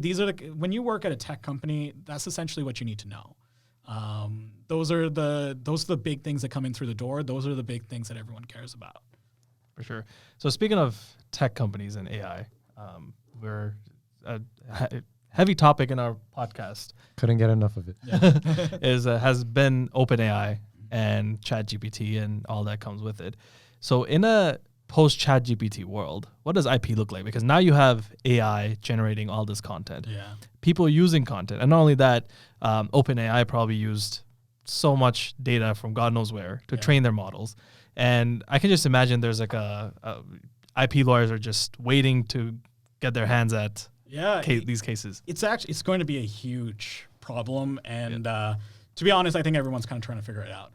when you work at a tech company, that's essentially what you need to know. Those are the big things that come in through the door. Those are the big things that everyone cares about. For sure. So speaking of tech companies and AI, we're a heavy topic in our podcast. Couldn't get enough of it. Has been OpenAI and ChatGPT and all that comes with it. So in a post-ChatGPT world, what does IP look like? Because now you have AI generating all this content. Yeah. People using content. And not only that, OpenAI probably used so much data from God knows where to train their models. And I can just imagine there's like IP lawyers are just waiting to get their hands at these cases. It's going to be a huge problem. And to be honest, I think everyone's kind of trying to figure it out.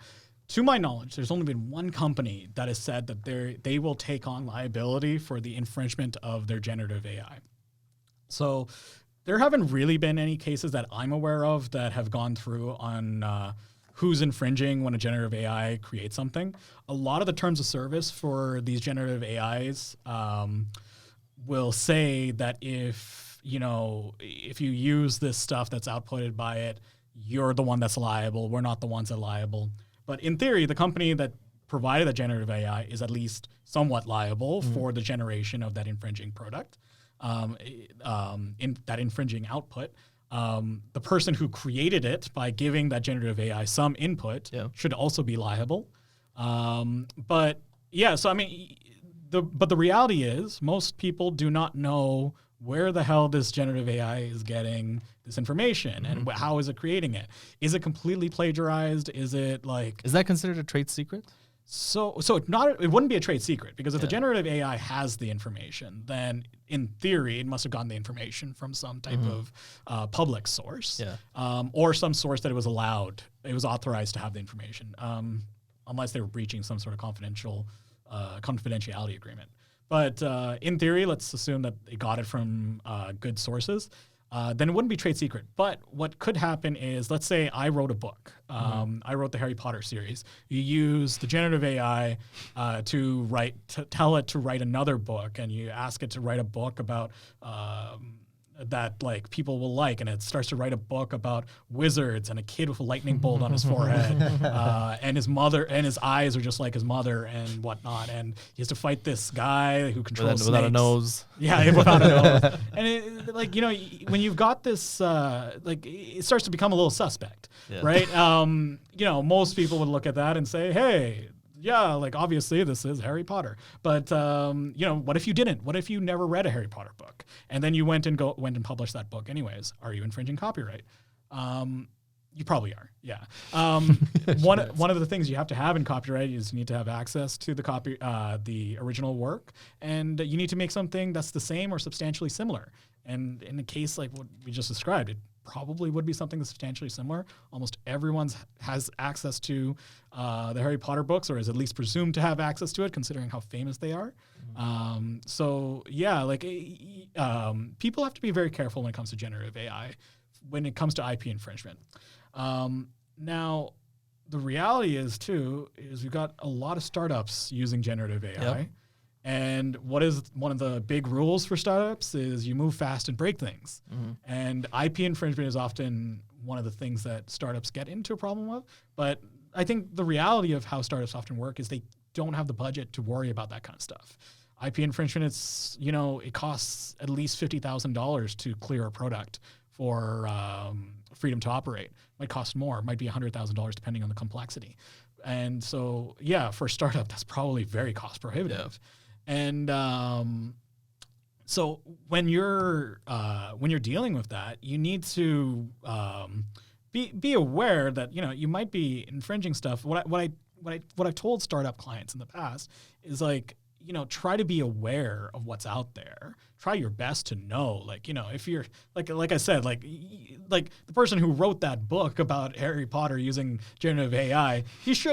To my knowledge, there's only been one company that has said that they will take on liability for the infringement of their generative AI. So there haven't really been any cases that I'm aware of that have gone through on who's infringing when a generative AI creates something. A lot of the terms of service for these generative AIs will say that if you use this stuff that's outputted by it, you're the one that's liable. We're not the ones that are liable. But in theory, the company that provided that generative AI is at least somewhat liable for the generation of that infringing product, in that infringing output. The person who created it by giving that generative AI some input should also be liable. But I mean, the reality is most people do not know where the hell this generative AI is getting this information and how is it creating it? Is it completely plagiarized? Is that considered a trade secret? So it wouldn't be a trade secret, because if the generative AI has the information, then in theory it must have gotten the information from some type of public source, or some source that it was authorized to have the information, unless they were breaching some sort of confidentiality agreement. But in theory, let's assume that they got it from good sources. then it wouldn't be trade secret. But what could happen is, let's say I wrote a book. I wrote the Harry Potter series. You use the generative AI to tell it to write another book, and you ask it to write a book about that like people will like, and it starts to write a book about wizards and a kid with a lightning bolt on his forehead, and his mother and his eyes are just like his mother and whatnot, and he has to fight this guy who controls without a snakes. nose. Yeah, without a nose. And it, like, you know, when you've got this, like, it starts to become a little suspect, right? You know, most people would look at that and say, hey, yeah, like, obviously this is Harry Potter. But, you know, what if you didn't? What if you never read a Harry Potter book? And then you went and published that book anyways? Are you infringing copyright? You probably are, yeah. One of the things you have to have in copyright is you need to have access to the original work, and you need to make something that's the same or substantially similar. And in a case like what we just described, it probably would be something that's substantially similar. Almost everyone has access to the Harry Potter books, or is at least presumed to have access to it, considering how famous they are. So yeah, like people have to be very careful when it comes to generative AI, when it comes to IP infringement. Now, the reality is we've got a lot of startups using generative AI. Yep. And what is one of the big rules for startups is you move fast and break things. And IP infringement is often one of the things that startups get into a problem with. But I think the reality of how startups often work is they don't have the budget to worry about that kind of stuff. IP infringement, it's, you know, it costs at least $50,000 to clear a product for freedom to operate. It might cost more. It might be $100,000 depending on the complexity. And so, yeah, for a startup, that's probably very cost prohibitive. And so when you're dealing with that, you need to be aware that, you know, you might be infringing stuff. What I've told startup clients in the past is, like, you know, try to be aware of what's out there. Try your best to know, like, you know, if you're like I said, like the person who wrote that book about Harry Potter using generative AI,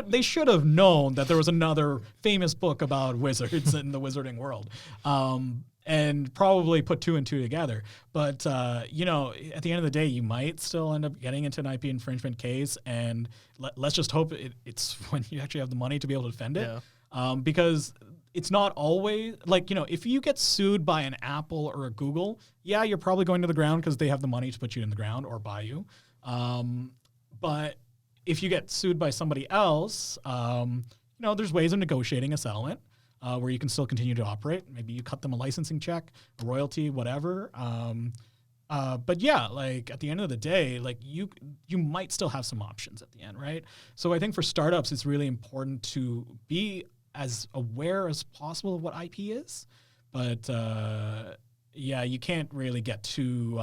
they should have known that there was another famous book about wizards in the wizarding world. And probably put two and two together. But, you know, at the end of the day, you might still end up getting into an IP infringement case. And let's just hope it's when you actually have the money to be able to defend it. Because it's not always, like, you know, if you get sued by an Apple or a Google, yeah, you're probably going to the ground because they have the money to put you in the ground or buy you. But if you get sued by somebody else, you know, there's ways of negotiating a settlement. Where you can still continue to operate. Maybe you cut them a licensing check, a royalty, whatever. But yeah, like, at the end of the day, like, you might still have some options at the end, right? So I think for startups, it's really important to be as aware as possible of what IP is. But yeah, you can't really get too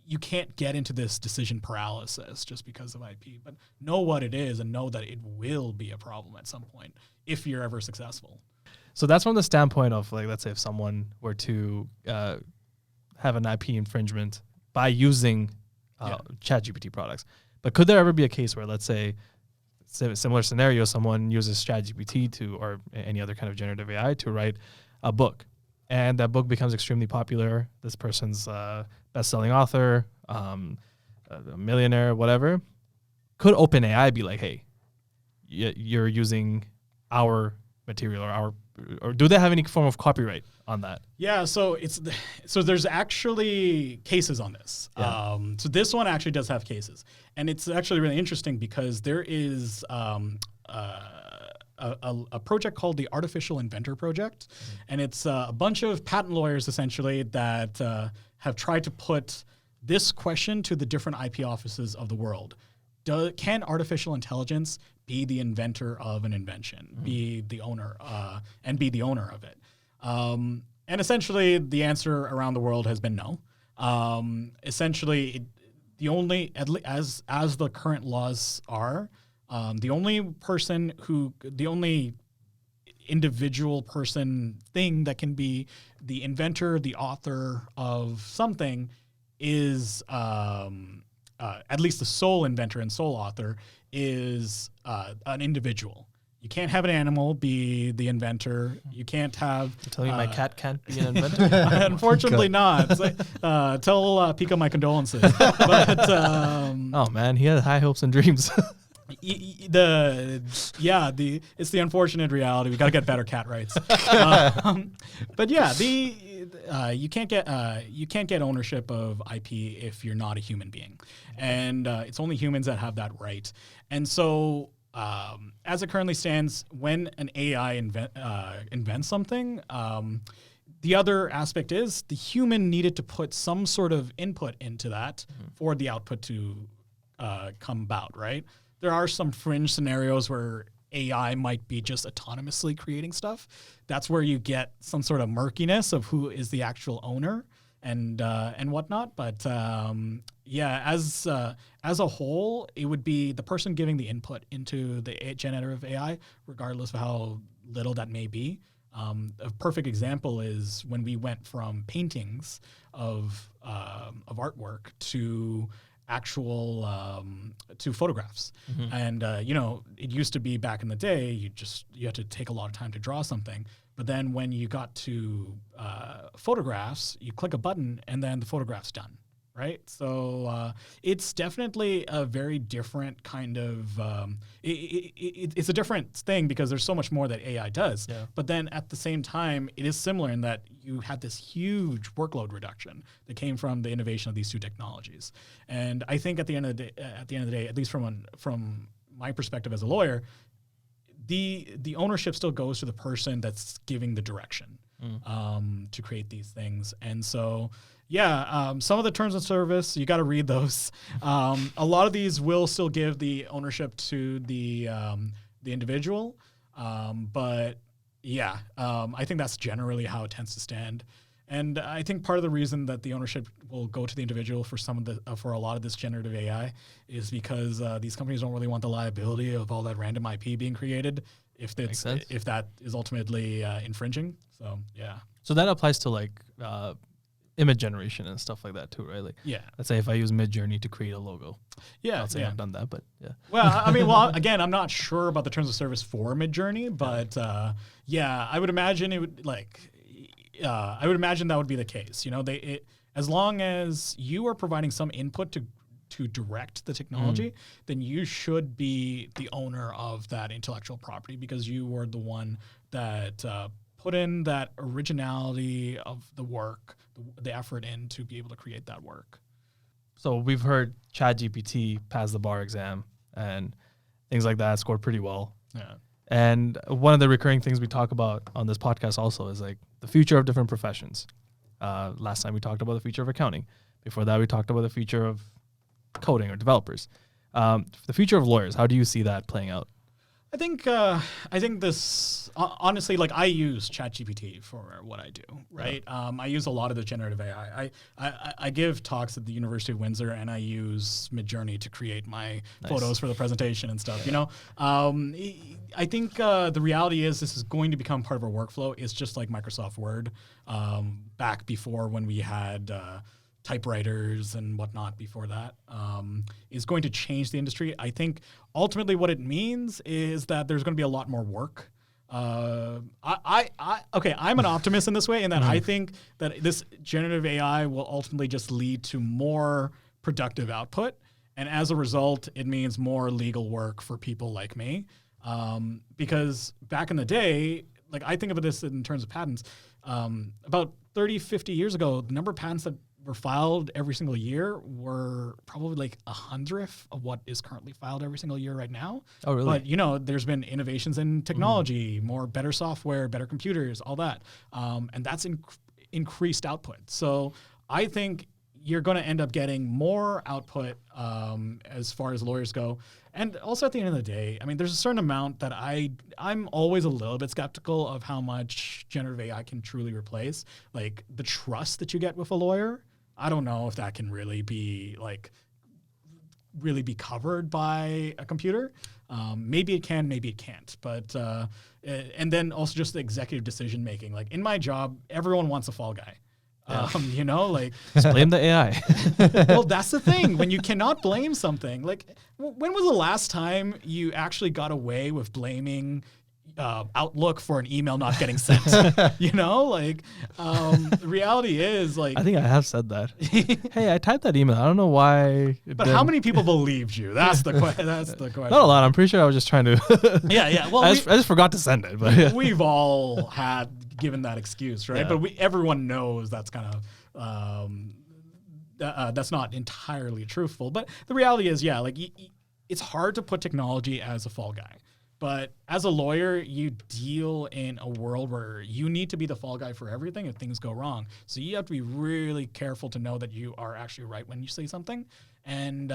you can't get into this decision paralysis just because of IP, but know what it is and know that it will be a problem at some point if you're ever successful. So that's from the standpoint of, like, let's say if someone were to have an IP infringement by using ChatGPT products. But could there ever be a case where, let's say, similar scenario, someone uses ChatGPT or any other kind of generative AI to write a book, and that book becomes extremely popular. This person's best-selling author, a millionaire, whatever. Could OpenAI be like, hey, you're using our material, or do they have any form of copyright on that? Yeah, so there's actually cases on this. Yeah. So this one actually does have cases, and it's actually really interesting because there is a project called the Artificial Inventor Project, and it's a bunch of patent lawyers essentially that have tried to put this question to the different IP offices of the world. Can artificial intelligence be the inventor of an invention, be the owner, and be the owner of it? And essentially, the answer around the world has been no. Essentially, the only, as the current laws are, the only individual person thing that can be the inventor, the author of something is, at least the sole inventor and sole author is an individual. You can't have an animal be the inventor. You can't have. You're telling me my cat can't be an inventor? Unfortunately, not. It's like, tell Pico my condolences. But Oh man, he had high hopes and dreams. it's the unfortunate reality. We got to get better cat rights. But yeah, you can't get ownership of IP if you're not a human being, and it's only humans that have that right. And so, as it currently stands, when an AI invents something, the other aspect is the human needed to put some sort of input into that for the output to come about, right? There are some fringe scenarios where AI might be just autonomously creating stuff. That's where you get some sort of murkiness of who is the actual owner and whatnot. But as a whole, it would be the person giving the input into the generative AI, regardless of how little that may be. A perfect example is when we went from paintings of artwork to actual to photographs. And it used to be back in the day you had to take a lot of time to draw something, but then when you got to photographs, you click a button and then the photograph's done, right? So it's definitely a very different kind of it's a different thing because there's so much more that AI does. Yeah. But then at the same time, it is similar in that you had this huge workload reduction that came from the innovation of these two technologies. And I think at the end of the day, at least from my perspective as a lawyer, the ownership still goes to the person that's giving the direction to create these things. And so, some of the terms of service, you got to read those. A lot of these will still give the ownership to the individual. I think that's generally how it tends to stand. And I think part of the reason that the ownership will go to the individual for for a lot of this generative AI is because these companies don't really want the liability of all that random IP being created if that is ultimately infringing. So yeah. So that applies to like image generation and stuff like that too, right? Like, yeah. Let's say if I use Midjourney to create a logo. Yeah. I'll say I've done that, but yeah. Well, again, I'm not sure about the terms of service for Midjourney, but I would imagine it would I would imagine that would be the case. As long as you are providing some input to direct the technology, then you should be the owner of that intellectual property because you were the one that put in that originality of the work, the effort in to be able to create that work. So we've heard ChatGPT pass the bar exam and things like that, scored pretty well. Yeah. And one of the recurring things we talk about on this podcast also is like the future of different professions. Last time we talked about the future of accounting. Before that, we talked about the future of coding or developers. The future of lawyers, how do you see that playing out? I think this honestly, like I use ChatGPT for what I do, right? Yeah. I use a lot of the generative AI. I give talks at the University of Windsor, and I use Midjourney to create my photos for the presentation and stuff. Yeah. I think the reality is this is going to become part of our workflow. It's just like Microsoft Word back before when we had typewriters and whatnot before that, is going to change the industry. I think ultimately what it means is that there's going to be a lot more work. I'm an optimist in this way, in that I think that this generative AI will ultimately just lead to more productive output. And as a result, it means more legal work for people like me. Because back in the day, like I think of this in terms of patents, about 30, 50 years ago, the number of patents that were filed every single year were probably like 100th of what is currently filed every single year right now. Oh, really? But, there's been innovations in technology, better software, better computers, all that. And that's increased output. So I think you're going to end up getting more output as far as lawyers go. And also at the end of the day, I mean, there's a certain amount that I'm always a little bit skeptical of how much generative AI can truly replace. Like the trust that you get with a lawyer, I don't know if that can really be covered by a computer. Maybe it can, maybe it can't. But and then also just the executive decision making. Like in my job, everyone wants a fall guy. You know, like Just blame the AI. well, that's the thing. When you cannot blame something, like when was the last time you actually got away with blaming Outlook for an email not getting sent? You know, like the reality is like. I think I have said that. Hey, I typed that email. I don't know why. But how many people believed you? That's the question. That's the question. Not a lot. I'm pretty sure I was just trying to. Yeah. Well, I just forgot to send it. But yeah. we've all had given that excuse, right? Yeah. But everyone knows that's kind of that's not entirely truthful. But the reality is, yeah, like it's hard to put technology as a fall guy. But as a lawyer, you deal in a world where you need to be the fall guy for everything if things go wrong. So you have to be really careful to know that you are actually right when you say something. And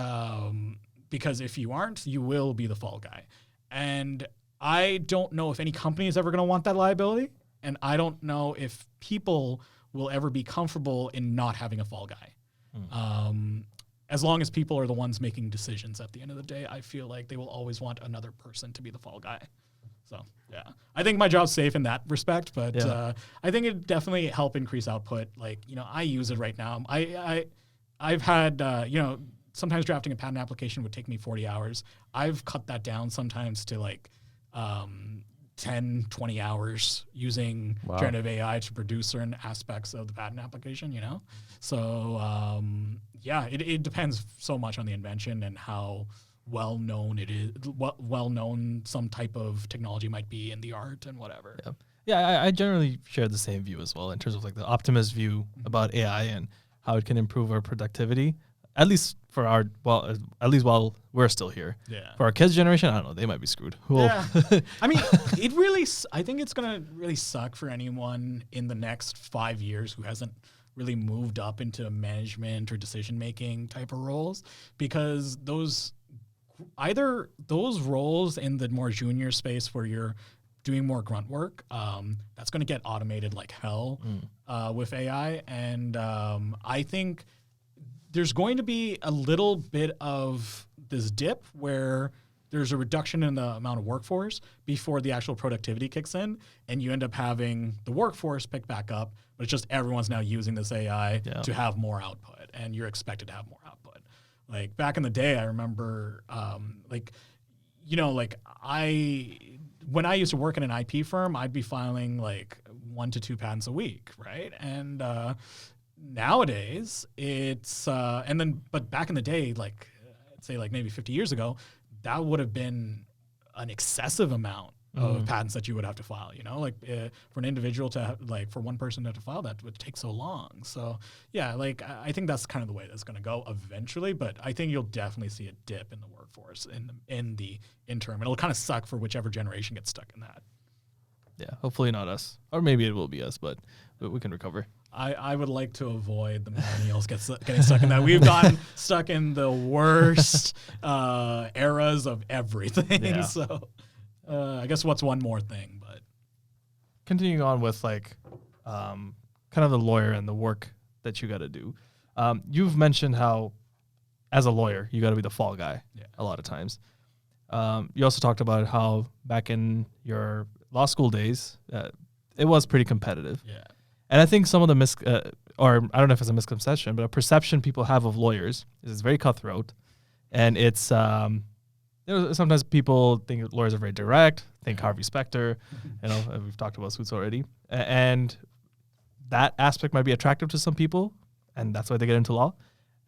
because if you aren't, you will be the fall guy. And I don't know if any company is ever going to want that liability. And I don't know if people will ever be comfortable in not having a fall guy. As long as people are the ones making decisions at the end of the day, I feel like they will always want another person to be the fall guy. So, yeah. I think my job's safe in that respect, but I think it definitely help increase output. Like, you know, I use it right now. I've had, you know, sometimes drafting a patent application would take me 40 hours. I've cut that down sometimes to like 10, 20 hours using generative AI to produce certain aspects of the patent application, you know? So, yeah, it depends so much on the invention and how well-known it is, what well-known some type of technology might be in the art and whatever. Yeah, I generally share the same view as well in terms of like the optimist view about AI and how it can improve our productivity. At least for our, well, at least while we're still here. Yeah. For our kids' generation, I don't know, they might be screwed. Yeah. I mean, I think it's going to really suck for anyone in the next 5 years who hasn't really moved up into management or decision-making type of roles, because those roles in the more junior space where you're doing more grunt work, that's going to get automated like hell with AI. And I think there's going to be a little bit of this dip where there's a reduction in the amount of workforce before the actual productivity kicks in, and you end up having the workforce pick back up, but it's just everyone's now using this AI to have more output, and you're expected to have more output. Like back in the day, I remember, when I used to work in an IP firm, I'd be filing like 1 to 2 patents a week, right? And nowadays it's but back in the day, like I'd say like maybe 50 years ago, that would have been an excessive amount of patents that you would have to file, you know, like for an individual to like for one person to have to file that would take so long. So yeah, like I think that's kind of the way that's going to go eventually, but I think you'll definitely see a dip in the workforce in the interim. It'll kind of suck for whichever generation gets stuck in that. Yeah, hopefully not us, or maybe it will be us, but we can recover. I would like to avoid the millennials getting stuck in that. We've gotten stuck in the worst eras of everything. Yeah. So I guess what's one more thing? But continuing on with like kind of the lawyer and the work that you got to do. You've mentioned how as a lawyer you got to be the fall guy a lot of times. You also talked about how back in your law school days it was pretty competitive. Yeah. And I think some of the or I don't know if it's a misconception, but a perception people have of lawyers is it's very cutthroat, and it's sometimes people think lawyers are very direct. Think Harvey Specter, you know, we've talked about Suits already, and that aspect might be attractive to some people, and that's why they get into law.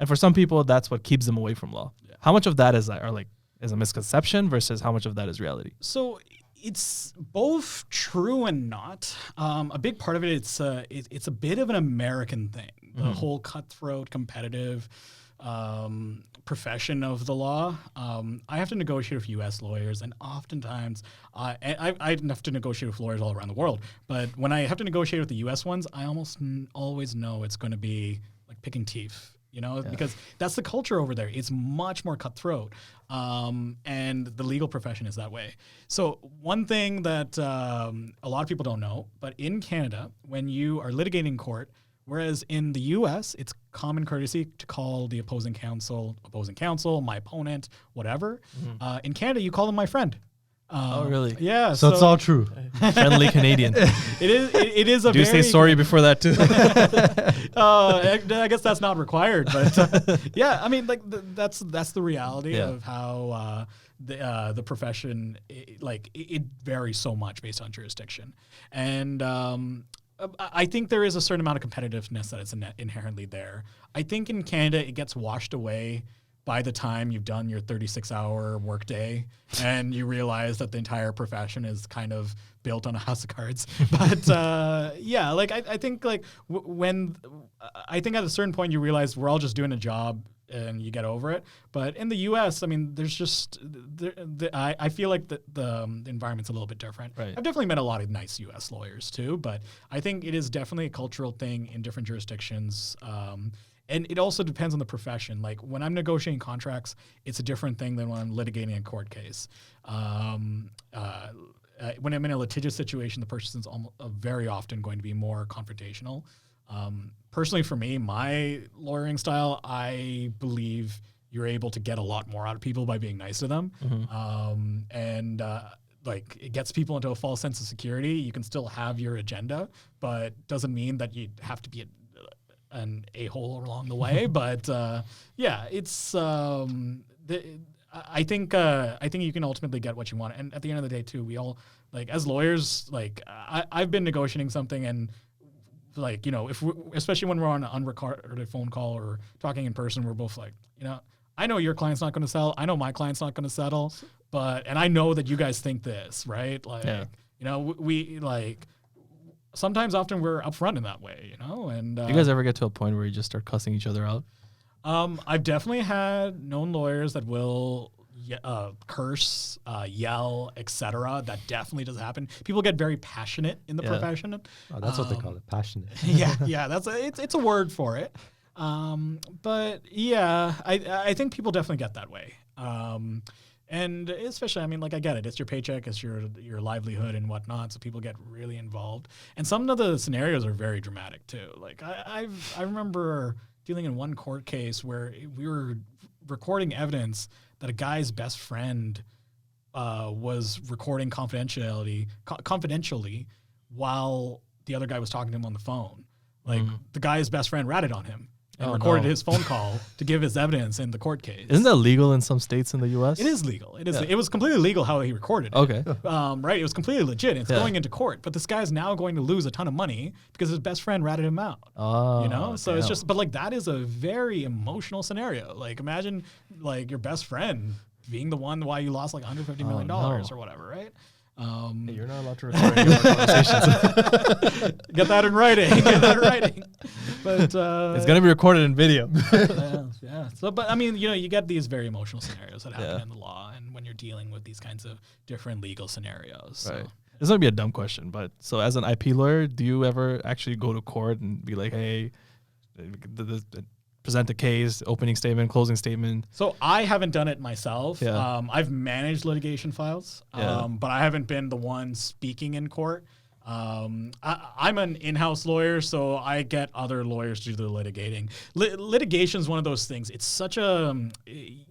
And for some people, that's what keeps them away from law. Yeah. How much of that is a misconception versus how much of that is reality? So it's both true and not. A big part of it, it's a bit of an American thing. The whole cutthroat, competitive profession of the law. I have to negotiate with U.S. lawyers, and oftentimes I have to negotiate with lawyers all around the world. But when I have to negotiate with the U.S. ones, I almost always know it's going to be like picking teeth. You know, because that's the culture over there. It's much more cutthroat. And the legal profession is that way. So one thing that a lot of people don't know, but in Canada, when you are litigating in court, whereas in the US, it's common courtesy to call the opposing counsel, my opponent, whatever. In Canada, you call them my friend. Oh, really? Yeah. So it's all true. Friendly Canadian. It is a. Do you very say sorry before that too? I guess that's not required, but yeah, I mean, like that's the reality Yeah. of how the profession it varies so much based on jurisdiction, and I think there is a certain amount of competitiveness that is inherently there. I think in Canada it gets washed away by the time you've done your 36-hour workday and you realize that the entire profession is kind of built on a house of cards. But yeah, like I think like when I think at a certain point you realize we're all just doing a job and you get over it. But in the U.S., I mean, there's just I feel like the environment's a little bit different. Right. I've definitely met a lot of nice U.S. lawyers too, but I think it is definitely a cultural thing in different jurisdictions. And it also depends on the profession. Like when I'm negotiating contracts, it's a different thing than when I'm litigating a court case. When I'm in a litigious situation, the person's very often going to be more confrontational. Personally, for me, my lawyering style, I believe you're able to get a lot more out of people by being nice to them. Like it gets people into a false sense of security. You can still have your agenda, but doesn't mean that you have to be an a-hole along the way. But yeah, it's I think you can ultimately get what you want. And at the end of the day too, we all, like as lawyers, like I've been negotiating something, and like, you know, especially when we're on an unrecorded phone call or talking in person, we're both like, you know, I know your client's not going to sell. I know my client's not going to settle, and I know that you guys think this, right? Like, you know, we like, often we're upfront in that way, you know. And Do you guys ever get to a point where you just start cussing each other out? I've definitely had known lawyers that will curse, yell, etc. That definitely does happen. People get very passionate in the profession. Oh, that's what they call it, passionate. yeah, it's a word for it. But yeah, I think people definitely get that way. And especially, I mean, like I get it. It's your paycheck, it's your livelihood and whatnot. So people get really involved. And some of the scenarios are very dramatic too. Like I remember dealing in one court case where we were recording evidence that a guy's best friend was recording confidentially while the other guy was talking to him on the phone. Like the guy's best friend ratted on him and recorded his phone call to give his evidence in the court case. Isn't that legal in some states in the U.S.? It is legal. It is. It was completely legal how he recorded it. Okay. Right. It was completely legit. It's going into court, but this guy's now going to lose a ton of money because his best friend ratted him out. Oh, you know. So it's just, but like that is a very emotional scenario. Like imagine like your best friend being the one why you lost like $150 million or whatever, right? Hey, you're not allowed to record any more conversations. Get that in writing. But It's gonna be recorded in video. yeah. So, but I mean, you know, you get these very emotional scenarios that happen in the law, and when you're dealing with these kinds of different legal scenarios. Right. So. This is gonna be a dumb question, but so as an IP lawyer, do you ever actually go to court and be like, hey, present a case, opening statement, closing statement? So I haven't done it myself. Yeah. I've managed litigation files, but I haven't been the one speaking in court. I'm an in-house lawyer, so I get other lawyers to do the litigating. Litigation is one of those things. It's such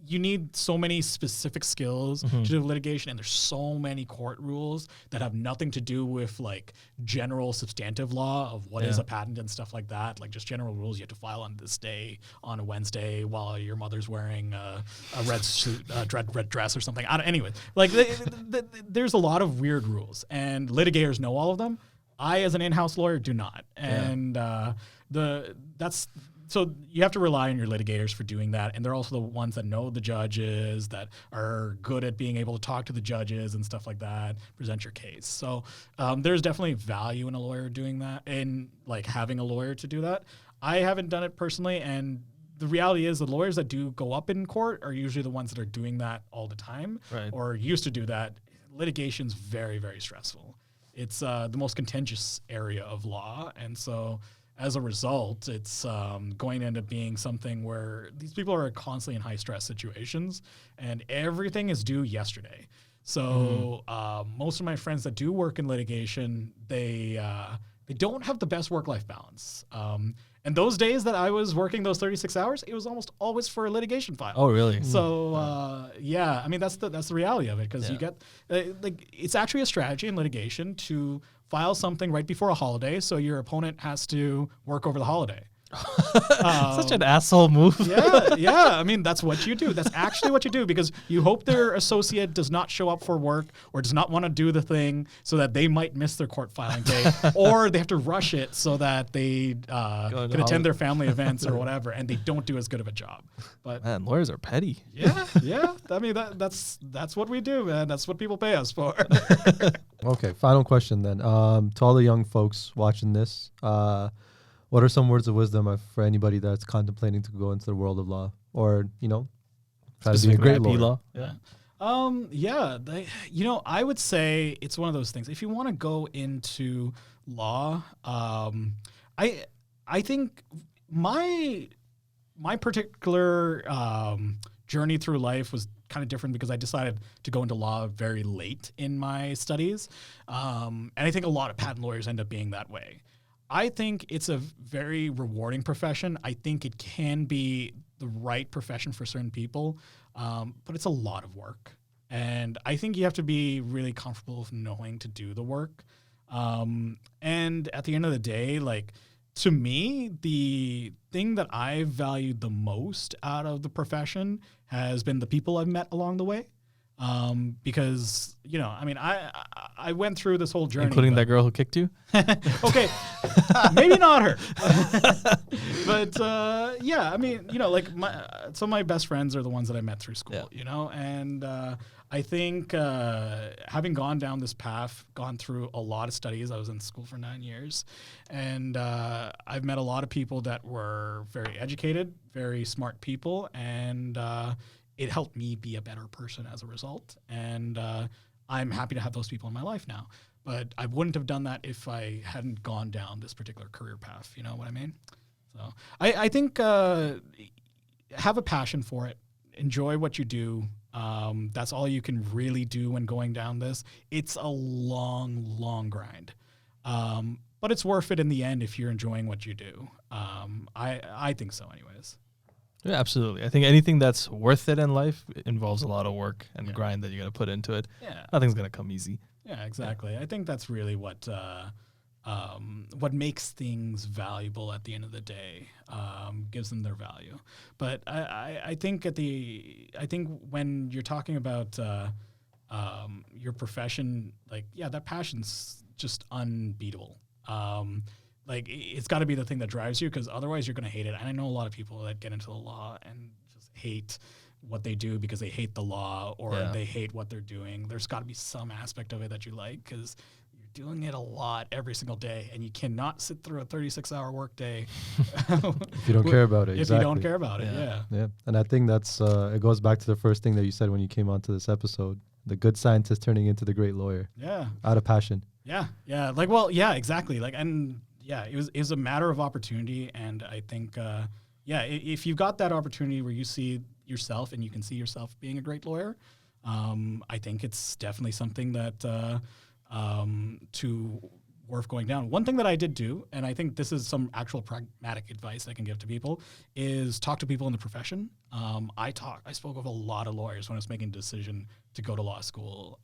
you need so many specific skills to do litigation, and there's so many court rules that have nothing to do with like general substantive law of what is a patent and stuff like that. Like just general rules. You have to file on this day on a Wednesday while your mother's wearing a red suit, red dress or something. Anyway, like there's a lot of weird rules, and litigators know all of them. I, as an in-house lawyer, do not, and so you have to rely on your litigators for doing that, and they're also the ones that know the judges, that are good at being able to talk to the judges and stuff like that, present your case. So there's definitely value in a lawyer doing that, and like having a lawyer to do that. I haven't done it personally, and the reality is the lawyers that do go up in court are usually the ones that are doing that all the time, or used to do that. Litigation's very, very stressful. It's the most contentious area of law, and so as a result, it's going to end up being something where these people are constantly in high-stress situations, and everything is due yesterday. So most of my friends that do work in litigation, they don't have the best work-life balance. And those days that I was working those 36 hours, it was almost always for a litigation file. Oh, really? So yeah, I mean that's the reality of it, because you get like it's actually a strategy in litigation to file something right before a holiday, so your opponent has to work over the holiday. Such an asshole move. Yeah. I mean, that's what you do. That's actually what you do, because you hope their associate does not show up for work or does not want to do the thing, so that they might miss their court filing day, or they have to rush it so that they can attend their family events or whatever, and they don't do as good of a job. But Man, lawyers are petty. yeah. I mean, that's what we do, man. That's what people pay us for. Okay, final question then. To all the young folks watching this, what are some words of wisdom for anybody that's contemplating to go into the world of law, or try to be a great lawyer? law? I would say it's one of those things. If you want to go into law, I think my particular journey through life was kind of different, because I decided to go into law very late in my studies, and I think a lot of patent lawyers end up being that way. I think it's a very rewarding profession. I think it can be the right profession for certain people, but it's a lot of work. And I think you have to be really comfortable with knowing to do the work. And at the end of the day, like, to me, the thing that I've valued the most out of the profession has been the people I've met along the way. Because, I mean, I went through this whole journey. Including that girl who kicked you? Okay, maybe not her. But, yeah, I mean, like some of my best friends are the ones that I met through school, and I think having gone down this path, gone through a lot of studies, I was in school for 9 years, and I've met a lot of people that were very educated, very smart people, and it helped me be a better person as a result. And I'm happy to have those people in my life now. But I wouldn't have done that if I hadn't gone down this particular career path. You know what I mean? So I think have a passion for it. Enjoy what you do. That's all you can really do when going down this. It's a long, long grind. But it's worth it in the end if you're enjoying what you do. I think so anyways. Yeah, absolutely. I think anything that's worth it in life involves a lot of work and grind that you got to put into it. Yeah. Nothing's going to come easy. Yeah, exactly. Yeah. I think that's really what makes things valuable at the end of the day, gives them their value. But I think when you're talking about your profession, like, that passion's just unbeatable. Like, it's got to be the thing that drives you, because otherwise you're going to hate it. And I know a lot of people that get into the law and just hate what they do because they hate the law, or they hate what they're doing. There's got to be some aspect of it that you like, because you're doing it a lot every single day, and you cannot sit through a 36-hour workday if you don't care about it. If you don't care about it, yeah. And I think that's it goes back to the first thing that you said when you came onto this episode: the good scientist turning into the great lawyer. Yeah, out of passion. Yeah. Like, well, yeah, exactly. Like, and it was a matter of opportunity, and I think, if you've got that opportunity where you see yourself and you can see yourself being a great lawyer, I think it's definitely something that worth going down. One thing that I did do, and I think this is some actual pragmatic advice I can give to people, is talk to people in the profession. I spoke with a lot of lawyers when I was making a decision to go to law school,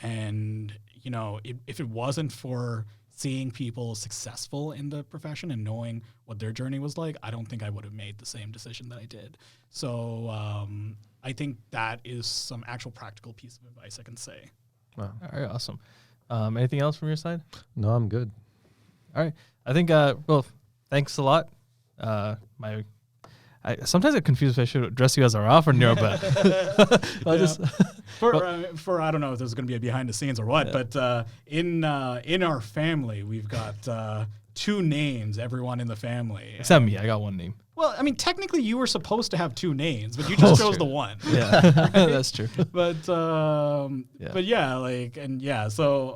and if it wasn't for seeing people successful in the profession and knowing what their journey was like, I don't think I would have made the same decision that I did. So I think that is some actual practical piece of advice I can say. Wow. All right, awesome. Anything else from your side? No, I'm good. All right. I think, thanks a lot. Sometimes I confuse if I should address you as Aaraf or Nirobet. For I don't know if there's going to be a behind the scenes or what, but in our family, we've got 2 names, everyone in the family. Except me, I got 1 name. Well, I mean, technically you were supposed to have 2 names, but you just chose the one. Yeah, that's true. But so,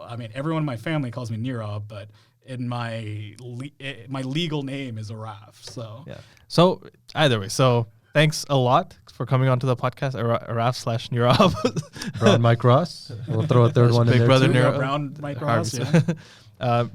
I mean, everyone in my family calls me Nirav, but in my legal name is Aaraf. So yeah. So either way, thanks a lot for coming onto the podcast, Aaraf/Nirav. Brown Mike Ross. We'll throw a third one in Big there brother too. Nirav. Brown Mike Ross. Yeah.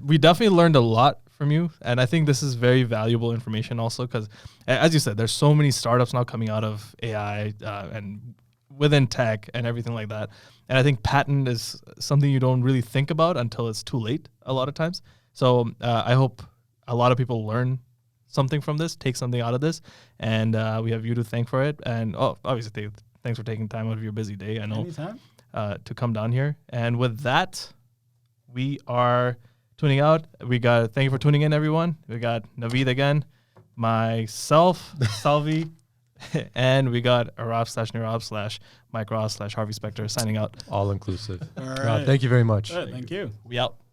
We definitely learned a lot from you. And I think this is very valuable information also because, as you said, there's so many startups now coming out of AI and within tech and everything like that. And I think patent is something you don't really think about until it's too late a lot of times. So I hope a lot of people learn something from this, take something out of this. And we have you to thank for it. And obviously, thanks for taking time out of your busy day. I know. Anytime. To come down here. And with that, we are tuning out. Thank you for tuning in, everyone. We got Naveed again, myself, Salvi, and we got Aaraf/Nirav/Mike Ross/Harvey Specter signing out. All inclusive. All right. Thank you very much. All right, thank you. We out.